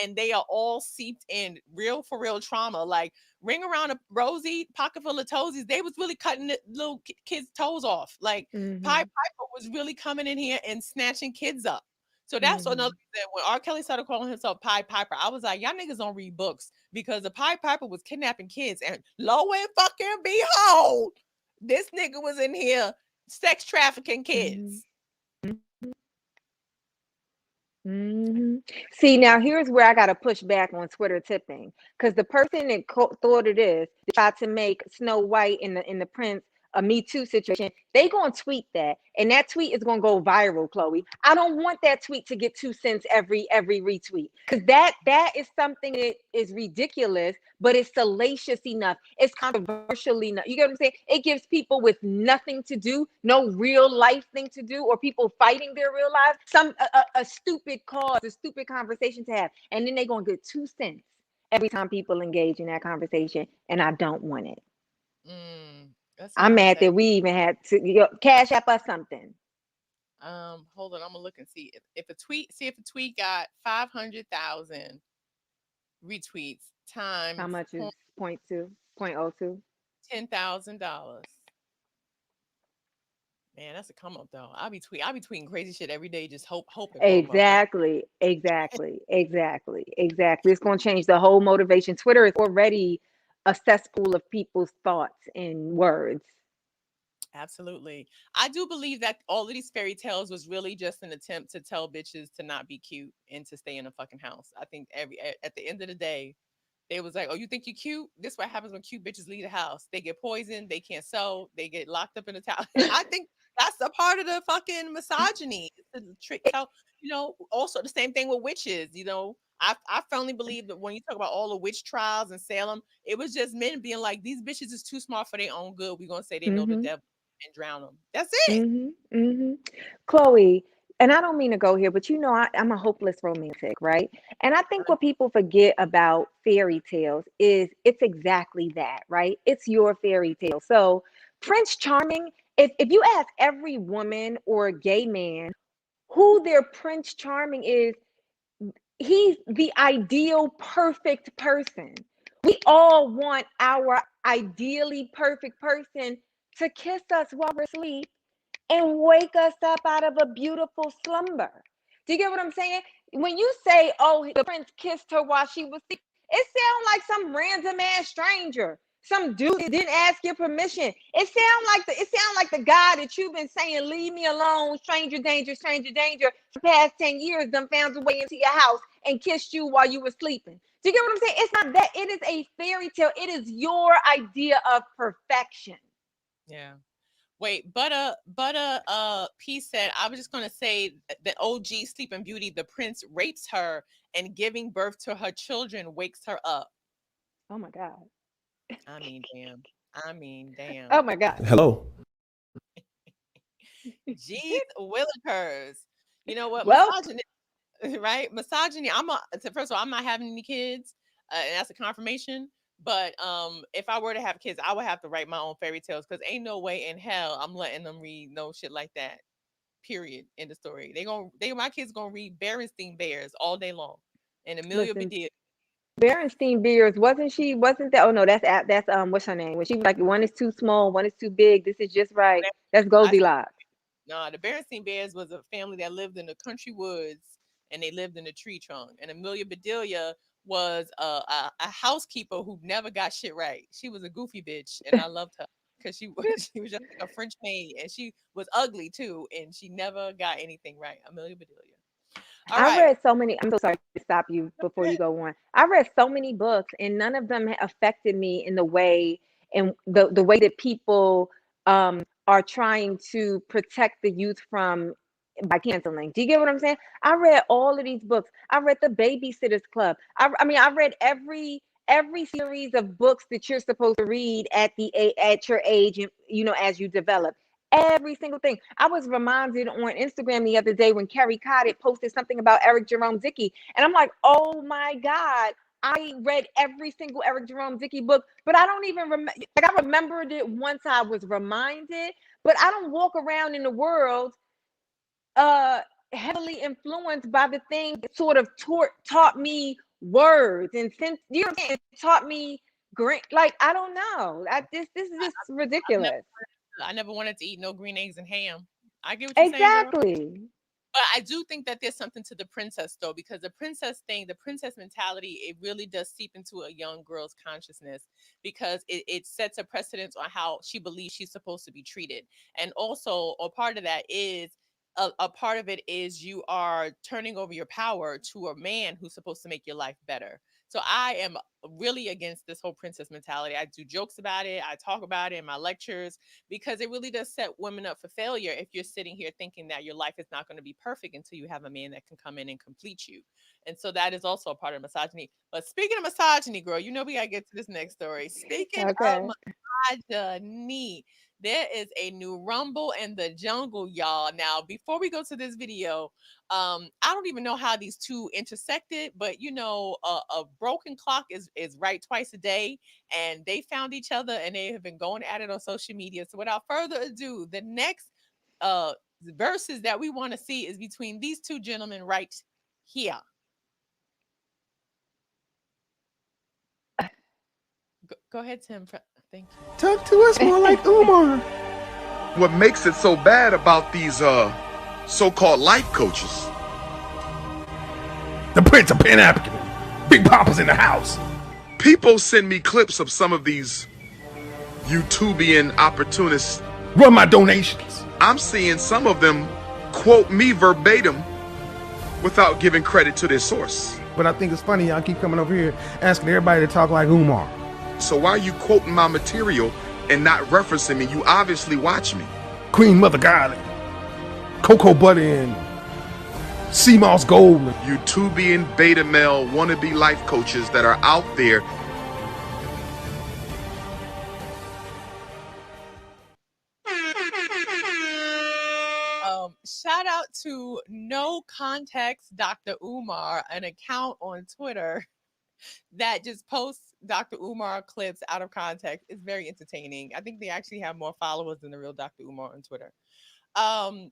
Speaker 3: And they are all seeped in real for real trauma. Like Ring Around a Rosie, Pocket Full of Toesies, they was really cutting the little kids' toes off. Like Pied
Speaker 1: Hmm.
Speaker 3: Piper was really coming in here and snatching kids up. So that's another
Speaker 1: Hmm.
Speaker 3: reason when R. Kelly started calling himself Pied Piper, I was like, y'all niggas don't read books because the Pied Piper was kidnapping kids, and lo and fucking behold, this nigga was in here sex trafficking
Speaker 1: Hmm.
Speaker 3: kids.
Speaker 1: Hmm. See, now here's where I got to push back on Twitter tipping, because the person that thought of this tried to make Snow White in the Prince a Me Too situation. They gonna tweet that, and that tweet is gonna go viral. Chloe, I don't want that tweet to get 2 cents every retweet, because that is something that is ridiculous, but it's salacious enough. It's controversial enough. You get what I'm saying? It gives people with nothing to do, no real life thing to do, or people fighting their real lives, a stupid cause, a stupid conversation to have, and then they're gonna get 2 cents every time people engage in that conversation, and I don't want it.
Speaker 3: Mm. Let's see what
Speaker 1: I'm
Speaker 3: they
Speaker 1: mad
Speaker 3: say.
Speaker 1: that we even had to cash app us something.
Speaker 3: Hold on, I'm gonna look and see if a tweet got 500,000 retweets
Speaker 1: How
Speaker 3: times
Speaker 1: much is point two, point oh two?
Speaker 3: $10,000. Man, that's a come up though. I be tweeting crazy shit every day, just hoping for a motherfucker.
Speaker 1: Exactly, exactly, exactly, exactly. It's going to change the whole motivation. Twitter is already a cesspool of people's thoughts and words.
Speaker 3: Absolutely. I do believe that all of these fairy tales was really just an attempt to tell bitches to not be cute and to stay in a fucking house. I think at the end of the day, they was like, "Oh, you think you cute? This what happens when cute bitches leave the house. They get poisoned, they can't sew, they get locked up in a tower." I think that's a part of the fucking misogyny. To trick tell, also the same thing with witches, I firmly believe that when you talk about all the witch trials in Salem, it was just men being like, these bitches is too smart for their own good. We're gonna say they know the
Speaker 1: Mhm.
Speaker 3: devil and drown them. That's it.
Speaker 1: Mhm. Mhm. Chloe, and I don't mean to go here, but I'm a hopeless romantic, right? And I think what people forget about fairy tales is it's exactly that, right? It's your fairy tale. So, Prince Charming, if you ask every woman or gay man who their Prince Charming is, he's the ideal perfect person. We all want our ideally perfect person to kiss us while we're asleep and wake us up out of a beautiful slumber. Do you get what I'm saying? When you say, "Oh, the prince kissed her while she was asleep," it sounds like some random ass stranger, some dude that didn't ask your permission. It sounds like the guy that you've been saying, "Leave me alone, stranger danger," for the past 10 years. Done found a way into your house and kissed you while you were sleeping. Do you get what I'm saying? It's not that. It is a fairy tale. It is your idea of perfection.
Speaker 3: Yeah. Wait, P said, I was just gonna say the OG Sleeping Beauty, the prince rapes her and giving birth to her children wakes her up.
Speaker 1: Oh my god.
Speaker 3: I mean, damn. I mean, damn.
Speaker 1: Oh my god.
Speaker 5: Hello.
Speaker 3: Jeez Willikers. You know what?
Speaker 1: Well,
Speaker 3: Misogyny, right? Misogyny. First of all, I'm not having any kids, and that's a confirmation. But if I were to have kids, I would have to write my own fairy tales because ain't no way in hell I'm letting them read no shit like that. Period. In the story, my kids gonna read Berenstein Bears all day long, and Amelia
Speaker 1: listen,
Speaker 3: Bedelia.
Speaker 1: Berenstein Beers, wasn't she? Wasn't that? Oh no, that's what's her name? When she was like, one is too small, one is too big. This is just right. That's
Speaker 3: I said
Speaker 1: Goldilocks.
Speaker 3: no. The Berenstein Bears was a family that lived in the country woods, and they lived in a tree trunk. And Amelia Bedelia was a housekeeper who never got shit right. She was a goofy bitch, and I loved her because she was she was just like a French maid, and she was ugly too, and she never got anything right. Amelia Bedelia. All
Speaker 1: I
Speaker 3: right.
Speaker 1: read so many. I'm so sorry to stop you before you go on. I read so many books, and none of them affected me in the way and the way that people are trying to protect the youth from by canceling. Do you get what I'm saying? I read all of these books. I read the Babysitters Club. I mean, I read every series of books that you're supposed to read at your age, and as you develop. Every single thing. I was reminded on Instagram the other day when Carrie Coddett posted something about Eric Jerome Dickey, and I'm like, oh my god. I read every single Eric Jerome Dickey book, but I don't even remember. Like, I remembered it once I was reminded, but I don't walk around in the world uh heavily influenced by the thing that sort of taught me words, and since it taught me great, like, I don't know. This is just
Speaker 3: I've never
Speaker 1: ridiculous.
Speaker 3: I never wanted to eat no green eggs and ham. I get what you're saying, girl.
Speaker 1: Exactly.
Speaker 3: But I do think that there's something to the princess though, because the princess thing, the princess mentality, it really does seep into a young girl's consciousness because it sets a precedence on how she believes she's supposed to be treated. And also, a part of that is a part of it is you are turning over your power to a man who's supposed to make your life better. So I am really against this whole princess mentality. I do jokes about it. I talk about it in my lectures because it really does set women up for failure if you're sitting here thinking that your life is not going to be perfect until you have a man that can come in and complete you. And so that is also a part of misogyny. But speaking of misogyny, girl, we got to get to this next story. Speaking of
Speaker 1: Okay.
Speaker 3: Raja Neat. There is a new rumble in the jungle, y'all. Now, before we go to this video, I don't even know how these two intersected, but a broken clock is right twice a day, and they found each other and they have been going at it on social media. So, without further ado, the next uh verses that we want to see is between these two gentlemen right here. Go ahead, Tim. Thank you.
Speaker 5: Talk to us more like Umar.
Speaker 4: What makes it so bad about these so-called life coaches?
Speaker 5: The Prince of Pan African. Big Papa's in the house.
Speaker 4: People send me clips of some of these YouTubian opportunists.
Speaker 5: Run my donations.
Speaker 4: I'm seeing some of them quote me verbatim without giving credit to their source.
Speaker 5: But I think it's funny y'all keep coming over here asking everybody to talk like Umar.
Speaker 4: So why are you quoting my material and not referencing me? You obviously watch me.
Speaker 5: Queen Mother Garlic, Cocoa Butter, and Sea Moss Gold.
Speaker 4: YouTubian beta male wannabe life coaches that are out there.
Speaker 3: Shout out to No Context Dr. Umar, an account on Twitter that just posts Dr. Umar clips out of context. It's very entertaining. I think they actually have more followers than the real Dr. Umar on Twitter. Now,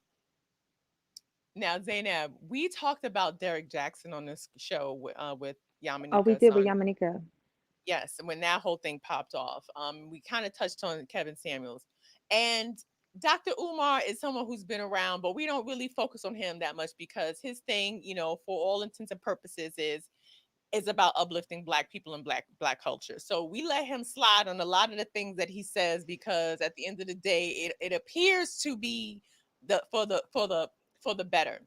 Speaker 3: Zainab, we talked about Derek Jackson on this show with Yamanika.
Speaker 1: Oh, we did with Yamanika.
Speaker 3: Yes, and when that whole thing popped off, we kind of touched on Kevin Samuels. And Dr. Umar is someone who's been around, but we don't really focus on him that much because his thing, for all intents and purposes, is about uplifting Black people and black culture. So we let him slide on a lot of the things that he says because at the end of the day, it appears to be for the better.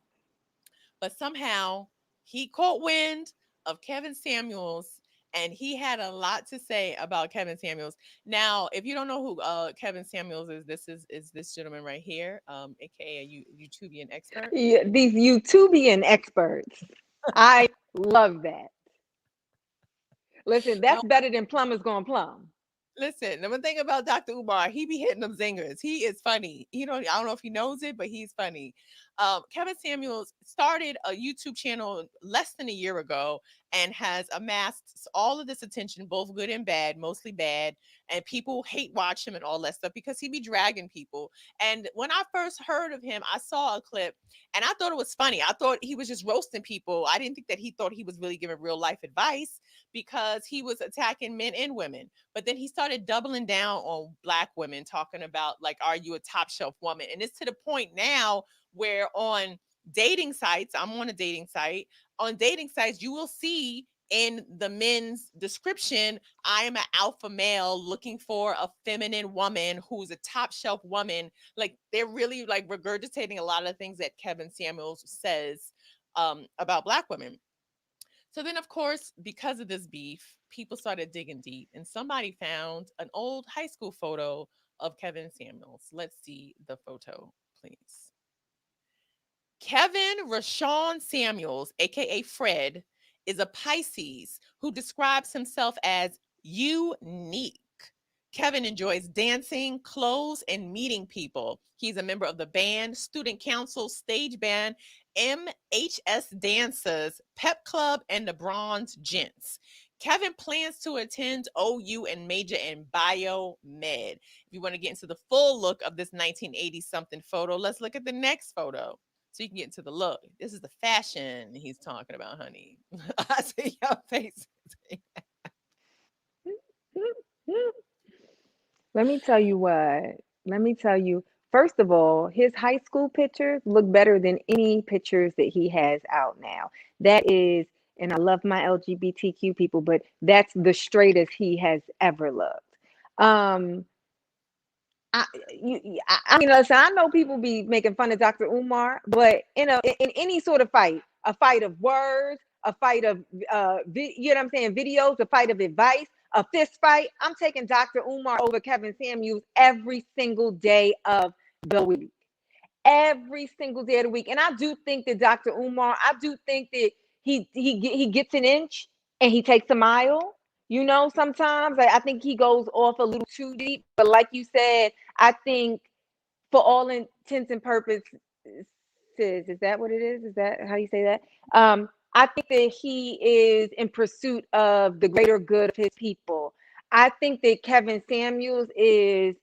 Speaker 3: But somehow he caught wind of Kevin Samuels, and he had a lot to say about Kevin Samuels. Now, if you don't know who Kevin Samuels is, this is this gentleman right here, aka a YouTubian expert.
Speaker 1: Yeah, these YouTubian experts. I love that. Listen, that's better than plumbers going plumb.
Speaker 3: Listen, the one thing about Dr. Umar, he be hitting them zingers. He is funny. I don't know if he knows it, but he's funny. Kevin Samuels started a YouTube channel less than a year ago and has amassed all of this attention, both good and bad, mostly bad. And people hate watch him and all that stuff because he be dragging people. And when I first heard of him, I saw a clip and I thought it was funny. I thought he was just roasting people. I didn't think that he thought he was really giving real life advice because he was attacking men and women. But then he started doubling down on Black women, talking about, like, are you a top shelf woman? And it's to the point now where on dating sites, I'm on a dating site, on dating sites, you will see in the men's description, I am an alpha male looking for a feminine woman who's a top shelf woman. Like, they're really like regurgitating a lot of things that Kevin Samuels says about Black women. So then, of course, because of this beef, people started digging deep and somebody found an old high school photo of Kevin Samuels. Let's see the photo, please. Kevin Rashawn Samuels, aka Fred, is a Pisces who describes himself as unique. Kevin enjoys dancing, clothes, and meeting people. He's a member of the band, student council, stage band, MHS Dancers, Pep Club, and the Bronze Gents. Kevin plans to attend OU and major in biomed. If you want to get into the full look of this 1980 something photo, let's look at the next photo. So you can get into the look. This is the fashion he's talking about, honey. I see your face.
Speaker 1: Let me tell you what. Let me tell you. First of all, his high school pictures look better than any pictures that he has out now. That is, and I love my LGBTQ people, but that's the straightest he has ever looked. Um, I mean, listen, I know people be making fun of Dr. Umar, but in any sort of fight, a fight of words, a fight of you know what I'm saying, videos, a fight of advice, a fist fight, I'm taking Dr. Umar over Kevin Samuels every single day of the week. Every single day of the week. And I do think that Dr. Umar, I do think that he gets an inch and he takes a mile. Sometimes I think he goes off a little too deep. But like you said, I think for all intents and purposes, is that what it is? Is that how you say that? I think that he is in pursuit of the greater good of his people. I think that Kevin Samuels is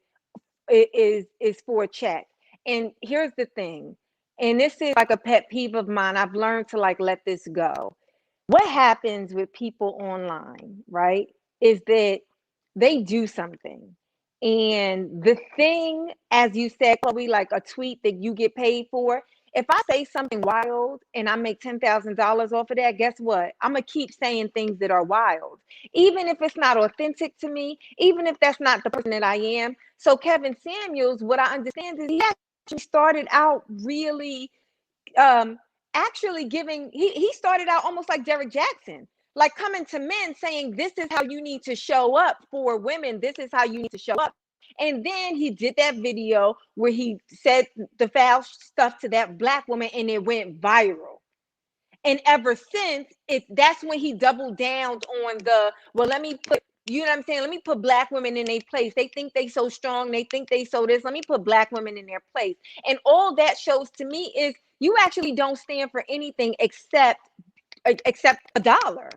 Speaker 1: for a check. And here's the thing, and this is like a pet peeve of mine. I've learned to like let this go. What happens with people online, right, is that they do something. And the thing, as you said, Chloe, like a tweet that you get paid for, if I say something wild and I make $10,000 off of that, guess what? I'm going to keep saying things that are wild, even if it's not authentic to me, even if that's not the person that I am. So, Kevin Samuels, what I understand is he actually started out really um actually giving he started out almost like Derek Jackson, like coming to men saying, this is how you need to show up for women, this is how you need to show up. And then he did that video where he said the foul stuff to that black woman and it went viral. And ever since, that's when he doubled down on the, well, let me put, you know what I'm saying? Let me put black women in their place. They think they so strong. They think they so this. Let me put black women in their place. And all that shows to me is you actually don't stand for anything except a dollar,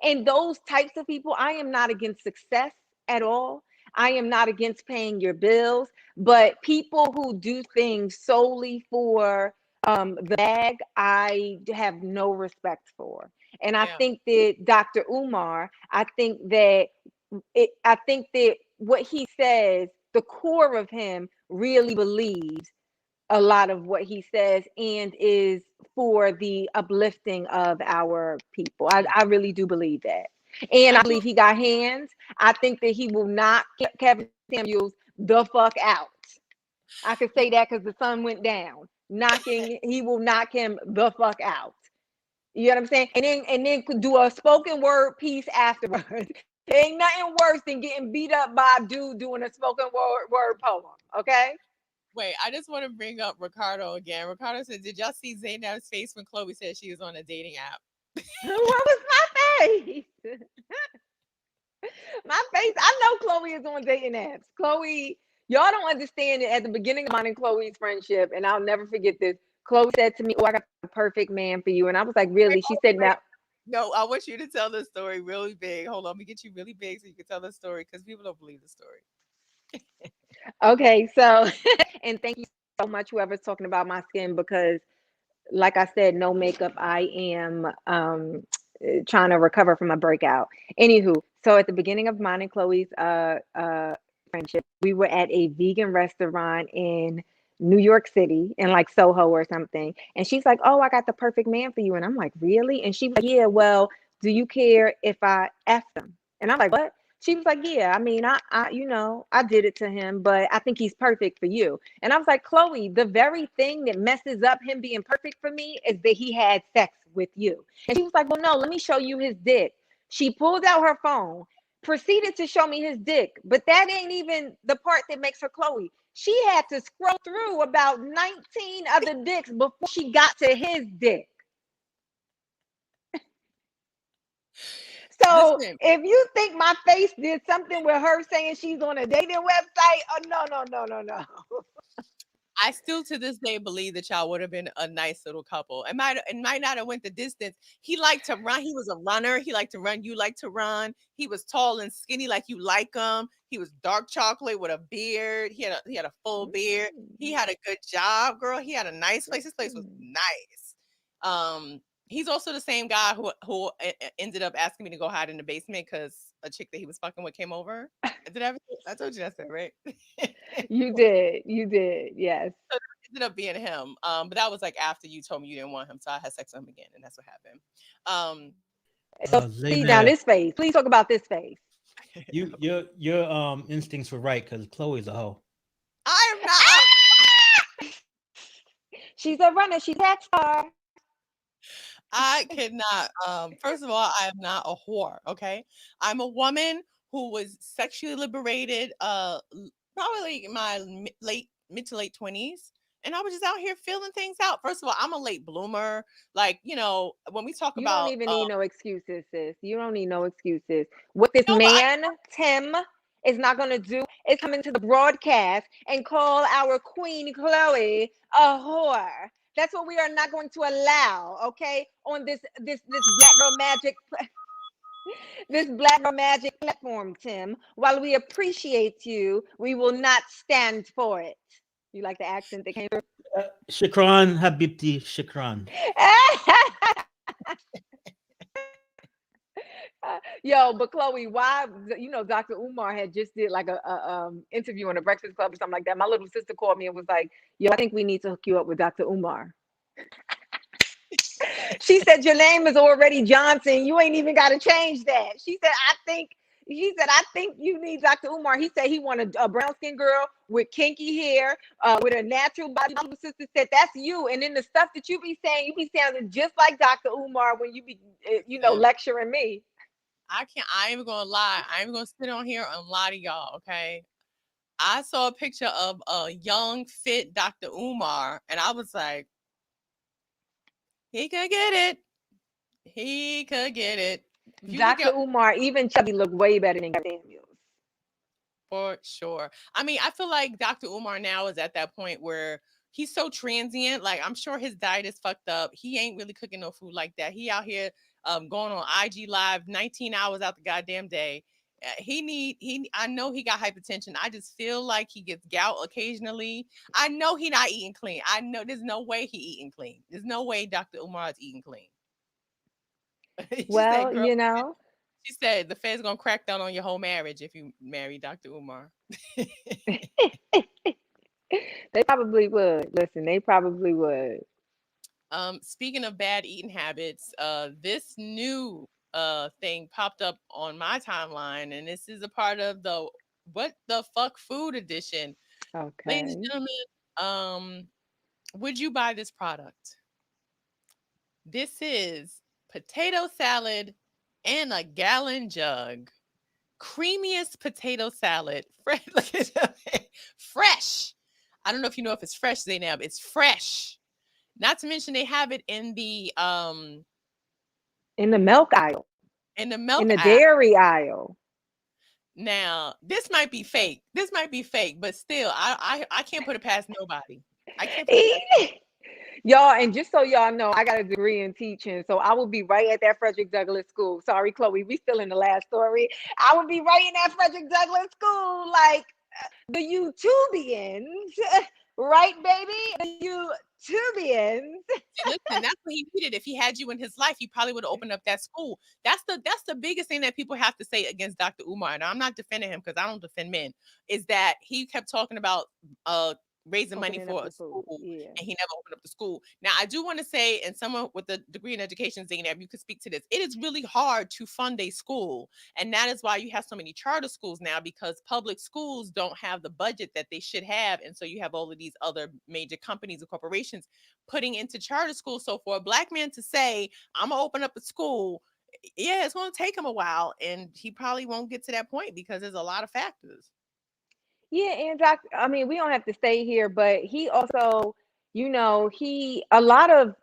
Speaker 1: And those types of people, I am not against success at all. I am not against paying your bills, but people who do things solely for the bag, I have no respect for. And I
Speaker 3: Yeah.
Speaker 1: think that Dr. Umar, I think that what he says, the core of him really believes a lot of what he says and is for the uplifting of our people. I really do believe that. And I
Speaker 3: I
Speaker 1: believe he got hands. I think that he will knock Kevin Samuels the fuck out. I could say that because the sun went down. He will knock him the fuck out. You know what I'm saying? And then could do a spoken word piece afterwards. Ain't nothing worse than getting beat up by a dude doing a spoken word poem. Okay?
Speaker 3: Wait, I just want to bring up Ricardo again. Ricardo said, "Did y'all see Zainab's face when Chloe said she was on a dating app?"
Speaker 1: What was my face? My face. I know Chloe is on dating apps. Chloe, y'all don't understand it. At the beginning of mine and Chloe's friendship, and I'll never forget this. Chloe said to me, "Oh, I got the perfect man for you," and I was like,
Speaker 3: Wait,
Speaker 1: "Really?" She said,
Speaker 3: wait.
Speaker 1: "Now."
Speaker 3: No, I want you to tell the story really big. Hold on, let me get you really big so you can tell the story because people don't believe the story.
Speaker 1: Okay, so and thank you so much, whoever's talking about my skin, because like I said, no makeup. I am trying to recover from a breakout. Anywho, so at the beginning of mine and Chloe's friendship, we were at a vegan restaurant in New York City, in like Soho or something. And she's like, "Oh, I got the perfect man for you." And I'm like, "Really?" And she was like, "Yeah, well, do you care if I F him?" And I'm like, "What?" She was like, "Yeah, I mean, I did it to him, but I think he's perfect for you." And I was like, "Chloe, the very thing that messes up him being perfect for me is that he had sex with you." And she was like, "Well, no, let me show you his dick." She pulled out her phone, proceeded to show me his dick, but that ain't even the part that makes her Chloe. She had to scroll through about 19 other dicks before she got to his dick. So
Speaker 3: Listen,
Speaker 1: if you think my face did something with her saying she's on a dating website, oh no, no, no, no, no.
Speaker 3: I still to this day believe that y'all would have been a nice little couple. It might not have went the distance. He liked to run. He was a runner. He liked to run. You like to run. He was tall and skinny like you like him. He was dark chocolate with a beard. He had a full beard. He had a good job, girl. He had a nice place. His place was nice. He's also the same guy who ended up asking me to go hide in the basement because a chick that he was fucking with came over. I told you that, right?
Speaker 1: You did, yes.
Speaker 3: Ended up being him. But that was like after you told me you didn't want him, so I had sex with him again, and that's what happened.
Speaker 1: So see now
Speaker 6: Zaynab,
Speaker 1: this face. Please talk about this face.
Speaker 6: your instincts were right because Chloe's a hoe.
Speaker 3: I am not.
Speaker 1: She's a runner. She's a track star.
Speaker 3: I cannot. First of all, I am not a whore. Okay, I'm a woman who was sexually liberated. Probably in my mid to late 20s. And I was just out here filling things out. First of all, I'm a late bloomer. Like, when we talk
Speaker 1: You don't
Speaker 3: about
Speaker 1: even need no excuses, sis. You don't need no excuses. What this
Speaker 3: no, but
Speaker 1: man, Tim, is not going to do is come into the broadcast and call our queen, Chloe, a whore. That's what we are not going to allow, okay? On this Black Girl Magic this Black Girl Magic platform, Tim. While we appreciate you, we will not stand for it. You like the accent that came through?
Speaker 6: Shukran, Habibti, Shukran.
Speaker 1: Yo, but Chloe, why? Dr. Umar had just did like a interview on the Breakfast Club or something like that. My little sister called me and was like, "Yo, I think we need to hook you up with Dr. Umar." She said, "Your name is already Johnson. You ain't even got to change that." She said, I think you need Dr. Umar." He said he wanted a brown skin girl with kinky hair, with a natural body. My little sister said, "That's you." And then the stuff that you be saying, you be sounding just like Dr. Umar when you be, lecturing me.
Speaker 3: I ain't even gonna lie. I ain't even gonna sit on here and lie to y'all, okay? I saw a picture of a young, fit Dr. Umar, and I was like, he could get it. He could get it.
Speaker 1: Dr. Umar, even chubby, look way better than Daniels.
Speaker 3: For sure. I mean, I feel like Dr. Umar now is at that point where he's so transient. Like, I'm sure his diet is fucked up. He ain't really cooking no food like that. He out here going on IG Live 19 hours out the goddamn day. I know he got hypertension. I just feel like he gets gout occasionally. I know he not eating clean. I know there's no way he eating clean. There's no way Dr. Umar is eating clean.
Speaker 1: Well, you know.
Speaker 3: She said the Fed's gonna crack down on your whole marriage if you marry Dr. Umar.
Speaker 1: They probably would. Listen, they probably would.
Speaker 3: Speaking of bad eating habits, this new thing popped up on my timeline, and this is a part of the What the Fuck Food Edition.
Speaker 1: Okay.
Speaker 3: Ladies and gentlemen, would you buy this product? This is potato salad and a gallon jug. Creamiest potato salad. Fresh. I don't know if you know if it's fresh, Zainab. It's fresh. Not to mention they have it in the
Speaker 1: milk aisle.
Speaker 3: In the milk
Speaker 1: in the
Speaker 3: aisle.
Speaker 1: Dairy aisle.
Speaker 3: Now, this might be fake. But still, I can't put it past nobody. I can't put it past
Speaker 1: Y'all, and just so y'all know, I got a degree in teaching, so I will be right at that Frederick Douglass school. Sorry, Chloe, we still in the last story. I will be right in that Frederick Douglass school, like the YouTubians, right, baby? The YouTubians.
Speaker 3: Listen, that's what he needed. If he had you in his life, he probably would have opened up that school. That's the biggest thing that people have to say against Dr. Umar. And I'm not defending him because I don't defend men. Is that he kept talking about raising money for a school, and he never opened up the school. Now, I do want to say, and someone with a degree in education, Zainab, you could speak to this. It is really hard to fund a school, and that is why you have so many charter schools now, because public schools don't have the budget that they should have, and so you have all of these other major companies and corporations putting into charter schools. So for a Black man to say, "I'm gonna open up a school," yeah, it's going to take him a while, and he probably won't get to that point because there's a lot of factors.
Speaker 1: Yeah, and we don't have to stay here, but he also, a lot of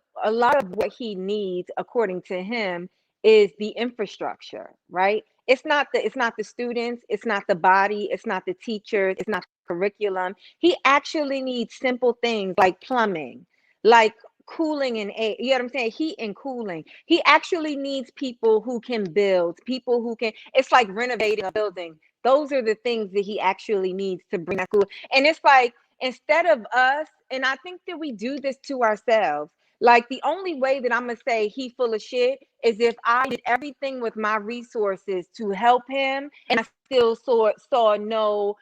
Speaker 1: what he needs, according to him, is the infrastructure, right? It's not the students, it's not the body, it's not the teachers, it's not the curriculum. He actually needs simple things like plumbing, like cooling and air, you know what I'm saying? Heat and cooling. He actually needs people who can build, people who can, it's like renovating a building. Those are the things that he actually needs to bring that school. And it's like, instead of us, and I think that we do this to ourselves, like the only way that I'm going to say he full of shit is if I did everything with my resources to help him and I still saw no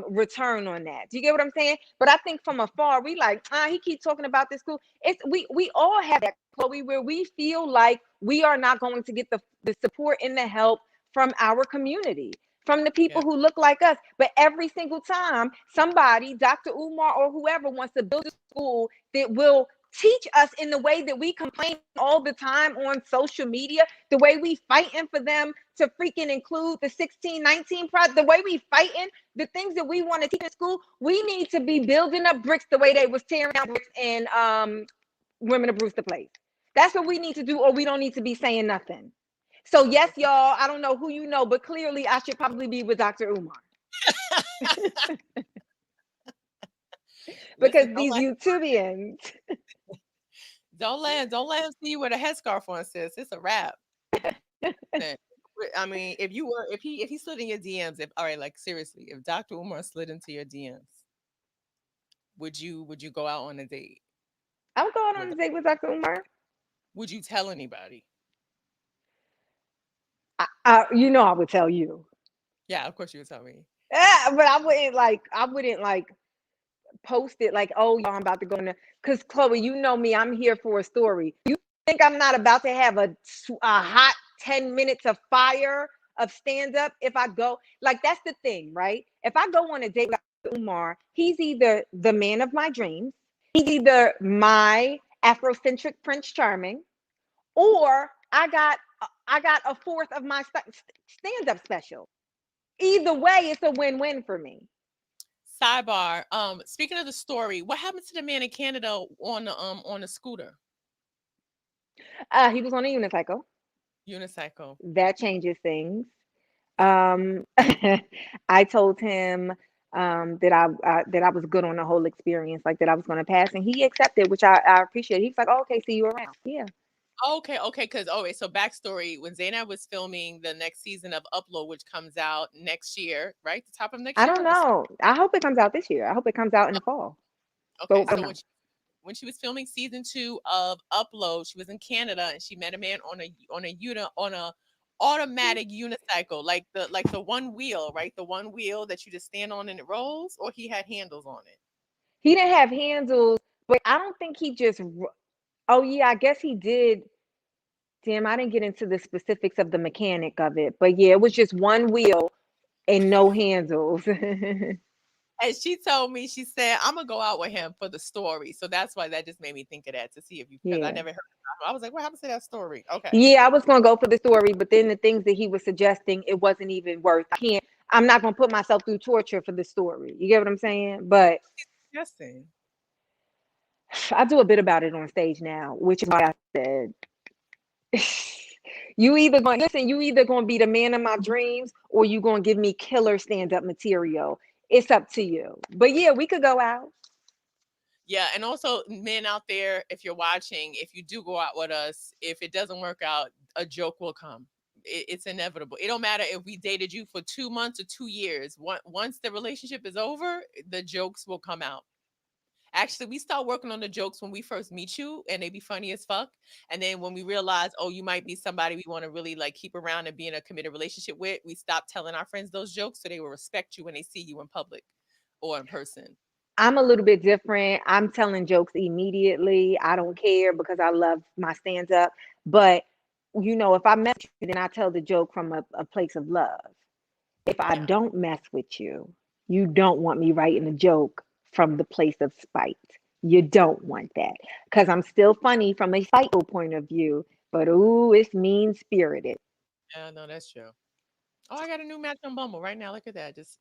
Speaker 1: return on that. Do you get what I'm saying? But I think from afar, we like, he keeps talking about this school. We all have that, Chloe, where we feel like we are not going to get the support and the help from our community, from the people who look like us. But every single time somebody, Dr. Umar or whoever, wants to build a school that will teach us in the way that we complain all the time on social media, the way we fighting for them to freaking include the 1619 project, the way we fighting the things that we want to teach in school. We need to be building up bricks the way they was tearing down bricks in Women of Brewster Place. That's what we need to do, or we don't need to be saying nothing. So yes, y'all, I don't know who you know, but clearly I should probably be with Dr. Umar. Because
Speaker 3: Listen,
Speaker 1: these YouTubians.
Speaker 3: don't let him see you with a headscarf on, sis. It's a wrap. I mean, if he slid in your DMs, all right, like seriously, if Dr. Umar slid into your DMs, would you go out on a date?
Speaker 1: I'm going on a date with Dr. Umar.
Speaker 3: Would you tell anybody?
Speaker 1: You know I would tell you.
Speaker 3: Yeah, of course you would tell me.
Speaker 1: But I wouldn't like post it like, oh, y'all, I'm about to go in there. Because Chloe, you know me, I'm here for a story. You think I'm not about to have a hot 10 minutes of fire of stand-up if I go? Like, that's the thing, right? If I go on a date with Umar, he's either the man of my dreams, he's either my Afrocentric Prince Charming, or I got a fourth of my stand-up special. Either way, it's a win-win for me.
Speaker 3: Sidebar. Speaking of the story, what happened to the man in Canada on the scooter?
Speaker 1: He was on a unicycle.
Speaker 3: Unicycle.
Speaker 1: That changes things. I told him that I was good on the whole experience, like that I was going to pass, and he accepted, which I appreciate. He's like, oh, okay, see you around. Yeah.
Speaker 3: Okay, because so backstory, when Zainab was filming the next season of Upload, which comes out next year, right? The top of next
Speaker 1: I
Speaker 3: year?
Speaker 1: don't know. I hope it comes out this year. I hope it comes out in the fall.
Speaker 3: Okay,
Speaker 1: So,
Speaker 3: so when she was filming season 2 of Upload, she was in Canada and she met a man on a automatic unicycle, like the one wheel, right? The one wheel that you just stand on and it rolls, or he had handles on it.
Speaker 1: he didn't have handles, but I don't think he just. Oh yeah, I guess he did. Damn, I didn't get into the specifics of the mechanic of it, but yeah, it was just one wheel and no handles.
Speaker 3: And she told me, she said, I'm gonna go out with him for the story. So that's why that just made me think of that, to see if you, because I
Speaker 1: Yeah.
Speaker 3: never heard of it. I was like, what happened to that story? Okay.
Speaker 1: Yeah, I was gonna go for the story, but then the things that he was suggesting, it wasn't even worth. I'm not gonna put myself through torture for the story. You get what I'm saying? But
Speaker 3: Interesting.
Speaker 1: I do a bit about it on stage now, which is why I said you either gonna be the man of my dreams, or you gonna give me killer stand-up material. It's up to you. But yeah, we could go out.
Speaker 3: Yeah, and also men out there, if you're watching, if you do go out with us, if it doesn't work out, a joke will come. It's inevitable. It don't matter if we dated you for 2 months or 2 years. Once the relationship is over, the jokes will come out. Actually, we start working on the jokes when we first meet you, and they be funny as fuck. And then when we realize, oh, you might be somebody we want to really like keep around and be in a committed relationship with, we stop telling our friends those jokes so they will respect you when they see you in public or in person.
Speaker 1: I'm a little bit different. I'm telling jokes immediately. I don't care because I love my stand-up. But if I mess with you, then I tell the joke from a place of love. If I
Speaker 3: Yeah.
Speaker 1: don't mess with you, you don't want me writing a joke from the place of spite. You don't want that. Because I'm still funny from a spiteful point of view, but ooh, it's mean spirited.
Speaker 3: Yeah, no, that's true. Oh, I got a new match on Bumble right now. Look at that. Just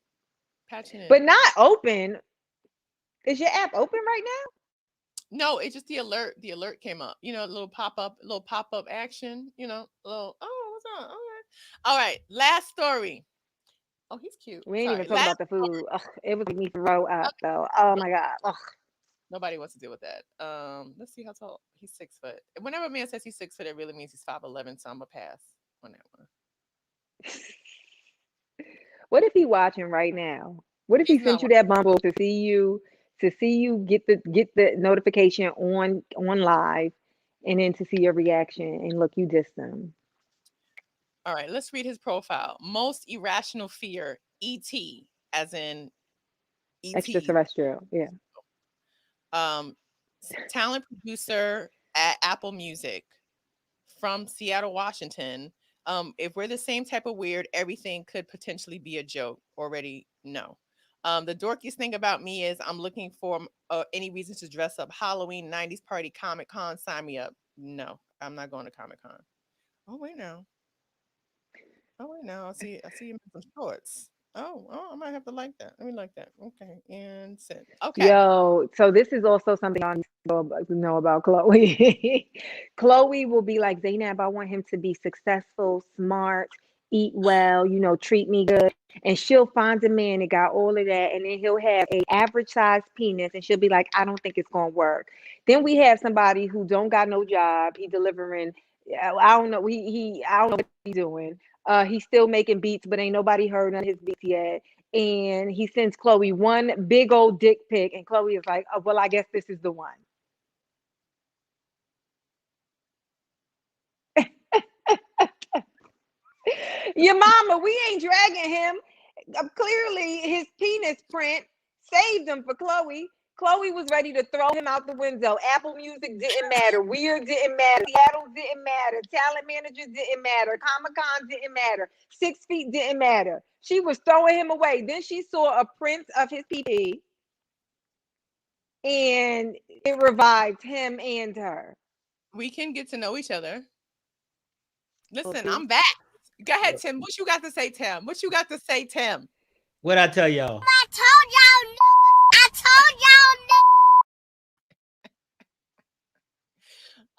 Speaker 3: patching
Speaker 1: But
Speaker 3: in.
Speaker 1: not open. Is your app open right now?
Speaker 3: No, it's just the alert. The alert came up. A little pop up action. A little. Oh, what's up? All right. Last story. Oh, he's cute.
Speaker 1: We ain't even
Speaker 3: Sorry.
Speaker 1: talking
Speaker 3: Last
Speaker 1: about the food. Ugh, it was me throw up
Speaker 3: story.
Speaker 1: though. Oh my God. Ugh.
Speaker 3: Nobody wants to deal with that. Let's see how tall. He's 6 foot. Whenever a man says he's 6 foot, it really means he's 5'11". So I'm gonna pass on that one.
Speaker 1: What if he watching right now? What if he
Speaker 3: He's
Speaker 1: sent
Speaker 3: not.
Speaker 1: you that bumble to see you get the notification on live, and then to see your reaction and look, you dissed them.
Speaker 3: All right. Let's read his profile. Most irrational fear. ET, as in ET.
Speaker 1: Extraterrestrial. Yeah.
Speaker 3: Um, talent producer at Apple Music from Seattle, Washington. If we're the same type of weird, everything could potentially be a joke. Already, no. The dorkiest thing about me is I'm looking for any reason to dress up. Halloween, 90s party, Comic Con, sign me up. No, I'm not going to Comic Con. Oh wait now. Oh wait now. I see you in some shorts. Oh, I might have to like that. Let me like that. Okay, and send. Okay.
Speaker 1: Yo, so this is also something I know about Chloe. Chloe will be like, Zainab, I want him to be successful, smart, eat well, treat me good. And she'll find a man that got all of that, and then he'll have a average sized penis, and she'll be like, I don't think it's gonna work. Then we have somebody who don't got no job. He delivering. I don't know. I don't know what he's doing. He's still making beats, but ain't nobody heard of his beats yet. And he sends Chloe one big old dick pic, and Chloe is like, oh, well, I guess this is the one. Your mama, we ain't dragging him. Clearly, his penis print saved him for Chloe. Chloe was ready to throw him out the window. Apple Music didn't matter. Weird didn't matter. Seattle didn't matter. Talent Manager didn't matter. Comic-Con didn't matter. 6 Feet didn't matter. She was throwing him away. Then she saw a print of his PP, and it revived him and her.
Speaker 3: We can get to know each other. Listen,
Speaker 1: Okay.
Speaker 3: I'm back. Go ahead, Tim. What you got to say, Tim? What you got to say, Tim?
Speaker 6: What I tell y'all?
Speaker 7: I told y'all niggas. I told y'all niggas.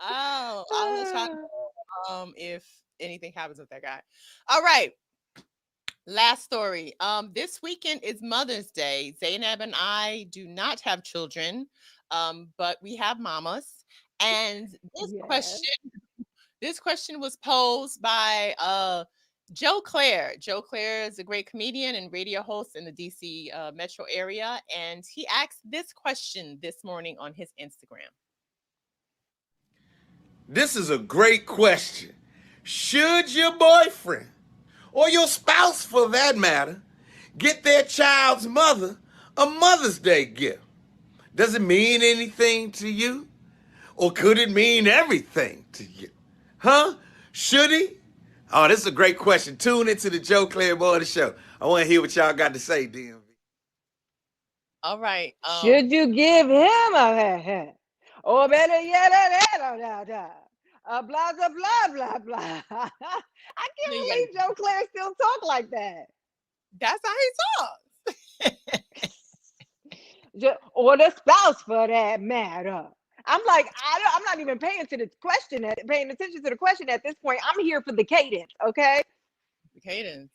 Speaker 3: Oh, I'll let y'all know if anything happens with that guy. All right. Last story. This weekend is Mother's Day. Zainab and I do not have children, but we have mamas. And this question was posed by Joe Claire. Joe Claire is a great comedian and radio host in the DC metro area, and he asked this question this morning on his Instagram.
Speaker 8: This is a great question. Should your boyfriend, or your spouse for that matter, get their child's mother a Mother's Day gift? Does it mean anything to you? Or could it mean everything to you? Huh? Should he? Oh, this is a great question. Tune into the Joe Claire Morning Show. I want to hear what y'all got to say, DMV.
Speaker 3: All right.
Speaker 1: Should you give him a or better yet, blah, blah, blah, blah, blah. I can't believe Joe Claire still talk like that.
Speaker 3: That's how he talks.
Speaker 1: Or the spouse for that matter. I'm like, I'm not even paying attention to the question at this point. I'm here for the cadence, okay?
Speaker 3: The cadence.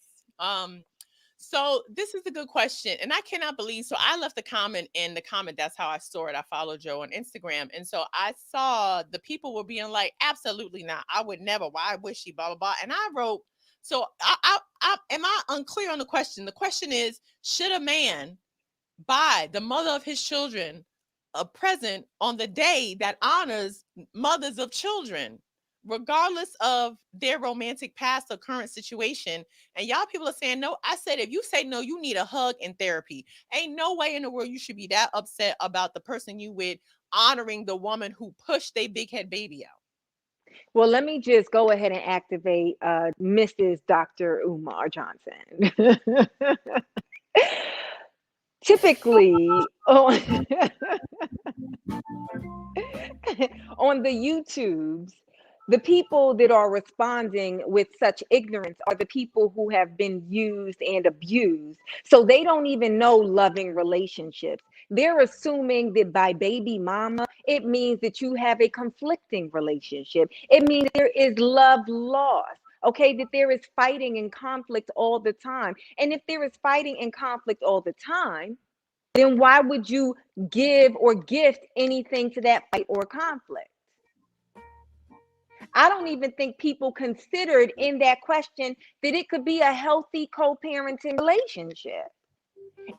Speaker 3: So this is a good question, and I cannot believe. So I left a comment in the comment. That's how I saw it. I follow Joe on Instagram, and so I saw the people were being like, "Absolutely not. I would never. Why would she?" Blah blah blah. And I wrote, "So am I unclear on the question? The question is, should a man buy the mother of his children a present on the day that honors mothers of children, regardless of their romantic past or current situation?" And y'all people are saying no. I said, if you say no, you need a hug and therapy. Ain't no way in the world you should be that upset about the person you with honoring the woman who pushed their big head baby out.
Speaker 1: Well, let me just go ahead and activate Mrs. Dr. Umar Johnson. Typically, on the YouTubes, the people that are responding with such ignorance are the people who have been used and abused. So they don't even know loving relationships. They're assuming that by baby mama, it means that you have a conflicting relationship. It means there is love lost. Okay, that there is fighting and conflict all the time. And if there is fighting and conflict all the time, then why would you give or gift anything to that fight or conflict? I don't even think people considered in that question that it could be a healthy co-parenting relationship.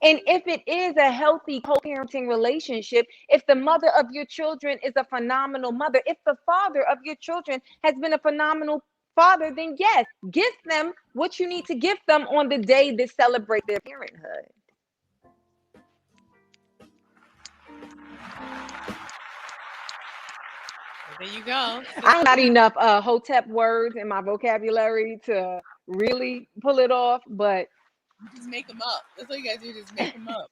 Speaker 1: And if it is a healthy co-parenting relationship, if the mother of your children is a phenomenal mother, if the father of your children has been a phenomenal father, then yes, gift them what you need to gift them on the day that celebrate their parenthood.
Speaker 3: There you go.
Speaker 1: I'm not enough Hotep words in my vocabulary to really pull it off, but
Speaker 3: You just make them up. That's all you guys do. Just make them up.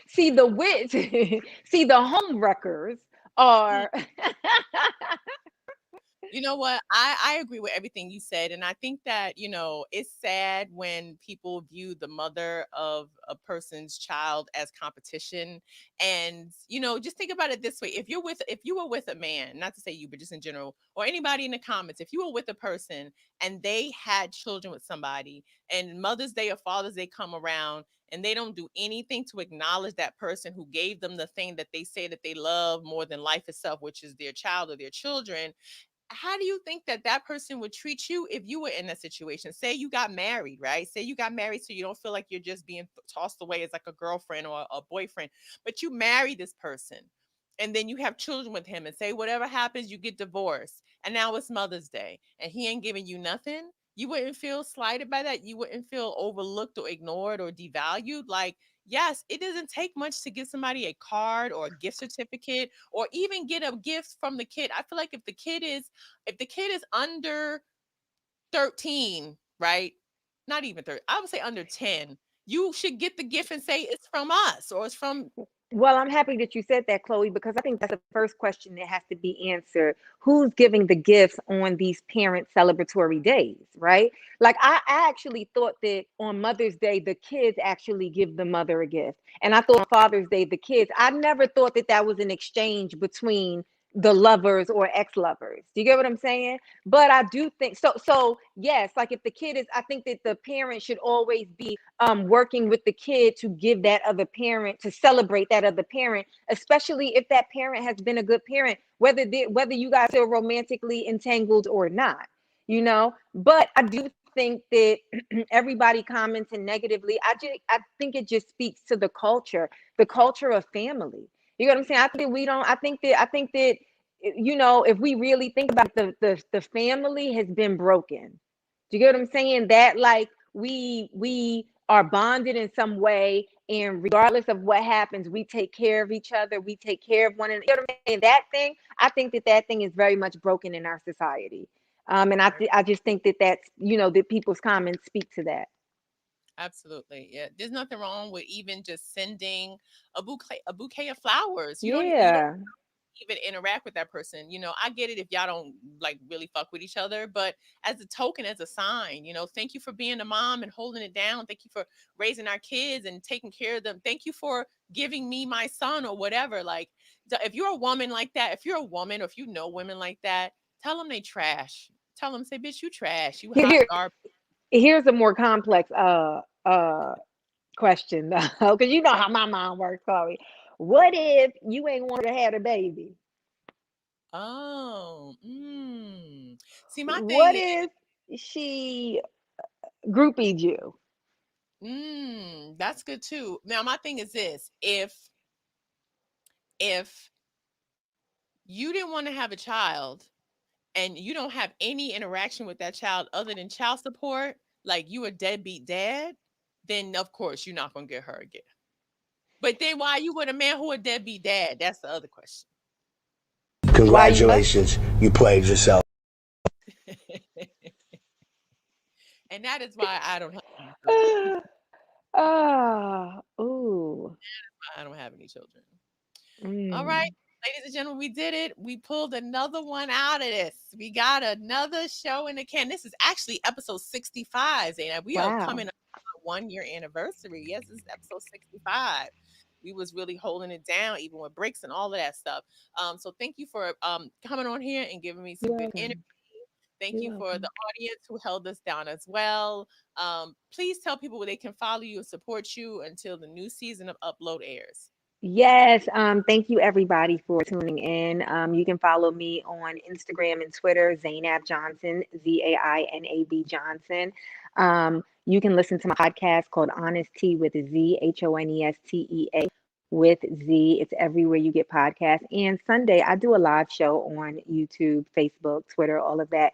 Speaker 1: See the witch, see the home wreckers are.
Speaker 3: You know what? I agree with everything you said. And I think that, it's sad when people view the mother of a person's child as competition. And, just think about it this way. If you were with a man, not to say you, but just in general, or anybody in the comments, if you were with a person and they had children with somebody and Mother's Day or Father's Day come around and they don't do anything to acknowledge that person who gave them the thing that they say that they love more than life itself, which is their child or their children, how do you think that that person would treat you if you were in that situation? Say you got married, right? Say you got married so you don't feel like you're just being tossed away as like a girlfriend or a boyfriend, but you marry this person and then you have children with him, and say whatever happens, you get divorced. And now it's Mother's Day and he ain't giving you nothing. You wouldn't feel slighted by that. You wouldn't feel overlooked or ignored or devalued. Like, yes, it doesn't take much to give somebody a card or a gift certificate or even get a gift from the kid. I feel like if the kid is under 13, right? Not even 30. I would say under 10. You should get the gift and say it's from us or it's from.
Speaker 1: Well, I'm happy that you said that, Chloe, because I think that's the first question that has to be answered. Who's giving the gifts on these parent celebratory days, right? Like, I actually thought that on Mother's Day, the kids actually give the mother a gift. And I thought on Father's Day, the kids, I never thought that that was an exchange between the lovers or ex-lovers. Do you get what I'm saying? But I do think so. So yes, like if the kid is, I think that the parent should always be working with the kid to give that other parent, to celebrate that other parent, especially if that parent has been a good parent, whether you guys are romantically entangled or not, But I do think that everybody commenting negatively, I think it just speaks to the culture of family. You know what I'm saying? I think that we don't. I think that if we really think about it, the family has been broken. Do you get what I'm saying? That like we are bonded in some way, and regardless of what happens, we take care of each other. We take care of one another. You know what I'm saying? That thing, I think that that thing is very much broken in our society. And I just think that that people's comments speak to that.
Speaker 3: Absolutely. Yeah. There's nothing wrong with even just sending a bouquet of flowers. You don't
Speaker 1: Yeah.
Speaker 3: even interact with that person. I get it if y'all don't like really fuck with each other, but as a token, as a sign, thank you for being a mom and holding it down. Thank you for raising our kids and taking care of them. Thank you for giving me my son or whatever. Like, if you're a woman like that, if you're a woman or if you know women like that, tell them they trash. Tell them, say, bitch, you trash. You
Speaker 1: Here,
Speaker 3: hot
Speaker 1: here
Speaker 3: garbage.
Speaker 1: here's a more complex question though, because you know how my mom works, Chloe. What if you ain't want to have a baby?
Speaker 3: Oh, see, my
Speaker 1: What
Speaker 3: thing,
Speaker 1: if she groupied you?
Speaker 3: that's good too. Now, my thing is this: if you didn't want to have a child and you don't have any interaction with that child other than child support, like you a deadbeat dad, then of course you're not gonna get her a gift. But then why you with a man who a deadbeat dad? That's the other question.
Speaker 1: Why you what?
Speaker 9: Congratulations, you played yourself.
Speaker 3: And that is why I don't have any children.
Speaker 1: Ooh.
Speaker 3: I don't have any children. All right,
Speaker 1: Mm,
Speaker 3: ladies and gentlemen, we did it. We pulled another one out of this. We got another show in the can. This is actually episode 65, Zainab. We are
Speaker 1: wow.
Speaker 3: coming up on our 1 year anniversary. Yes, this is episode 65. We was really holding it down, even with breaks and all of that stuff. So thank you for coming on here and giving me some
Speaker 1: You're
Speaker 3: good energy.
Speaker 1: welcome.
Speaker 3: Thank
Speaker 1: You're
Speaker 3: you for the
Speaker 1: welcome.
Speaker 3: audience who held us down as well. Please tell people where they can follow you and support you until the new season of Upload airs.
Speaker 1: Yes, thank you everybody for tuning in. You can follow me on Instagram and Twitter, Zainab Johnson, Zainab Johnson. You can listen to my podcast called Honest Tea with Z, Honestea with Z. It's everywhere you get podcasts. And Sunday, I do a live show on YouTube, Facebook, Twitter, all of that,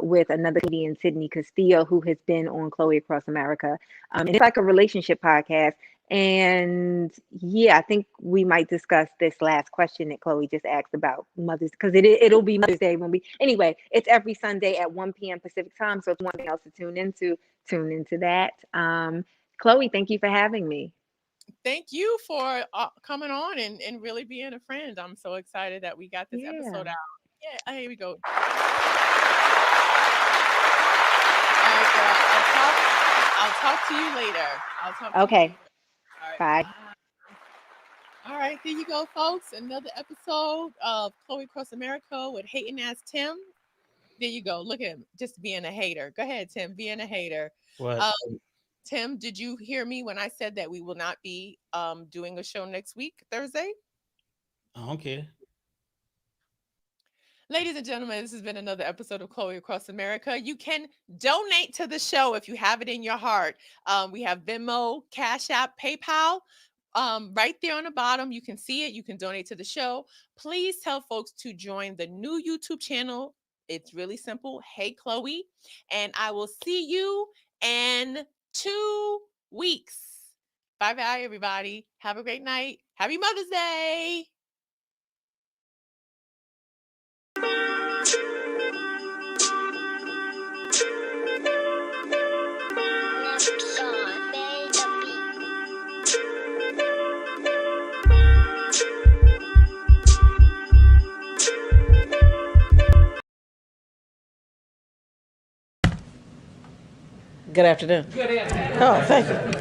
Speaker 1: with another comedian, Sydney Castillo, who has been on Chloe Across America. And it's like a relationship podcast. And yeah, I think we might discuss this last question that Chloe just asked about mothers, because it'll be Mother's Day when we, anyway, it's every Sunday at 1 p.m. Pacific time. So if one thing else to tune into that. Chloe, thank you for having me.
Speaker 3: Thank you for coming on and really being a friend. I'm so excited that we got this
Speaker 1: Yeah.
Speaker 3: episode out. Yeah, here we go. All right, girl. I'll talk to you later. I'll talk to you
Speaker 1: Okay.
Speaker 3: later. All right.
Speaker 1: Bye.
Speaker 3: All right, there you go, folks. Another episode of Chloe Cross America with Hating Ass Tim. There you go. Look at him, just being a hater. Go ahead, Tim, being a hater.
Speaker 6: What?
Speaker 3: Tim, did you hear me when I said that we will not be doing a show next week, Thursday?
Speaker 6: Okay.
Speaker 3: Ladies and gentlemen, this has been another episode of Chloe Across America. You can donate to the show if you have it in your heart. We have Venmo, Cash App, PayPal. Right there on the bottom, you can see it. You can donate to the show. Please tell folks to join the new YouTube channel. It's really simple. Hey, Chloe. And I will see you in 2 weeks. Bye-bye, everybody. Have a great night. Happy Mother's Day.
Speaker 9: Good afternoon. Good afternoon. Oh, thank you.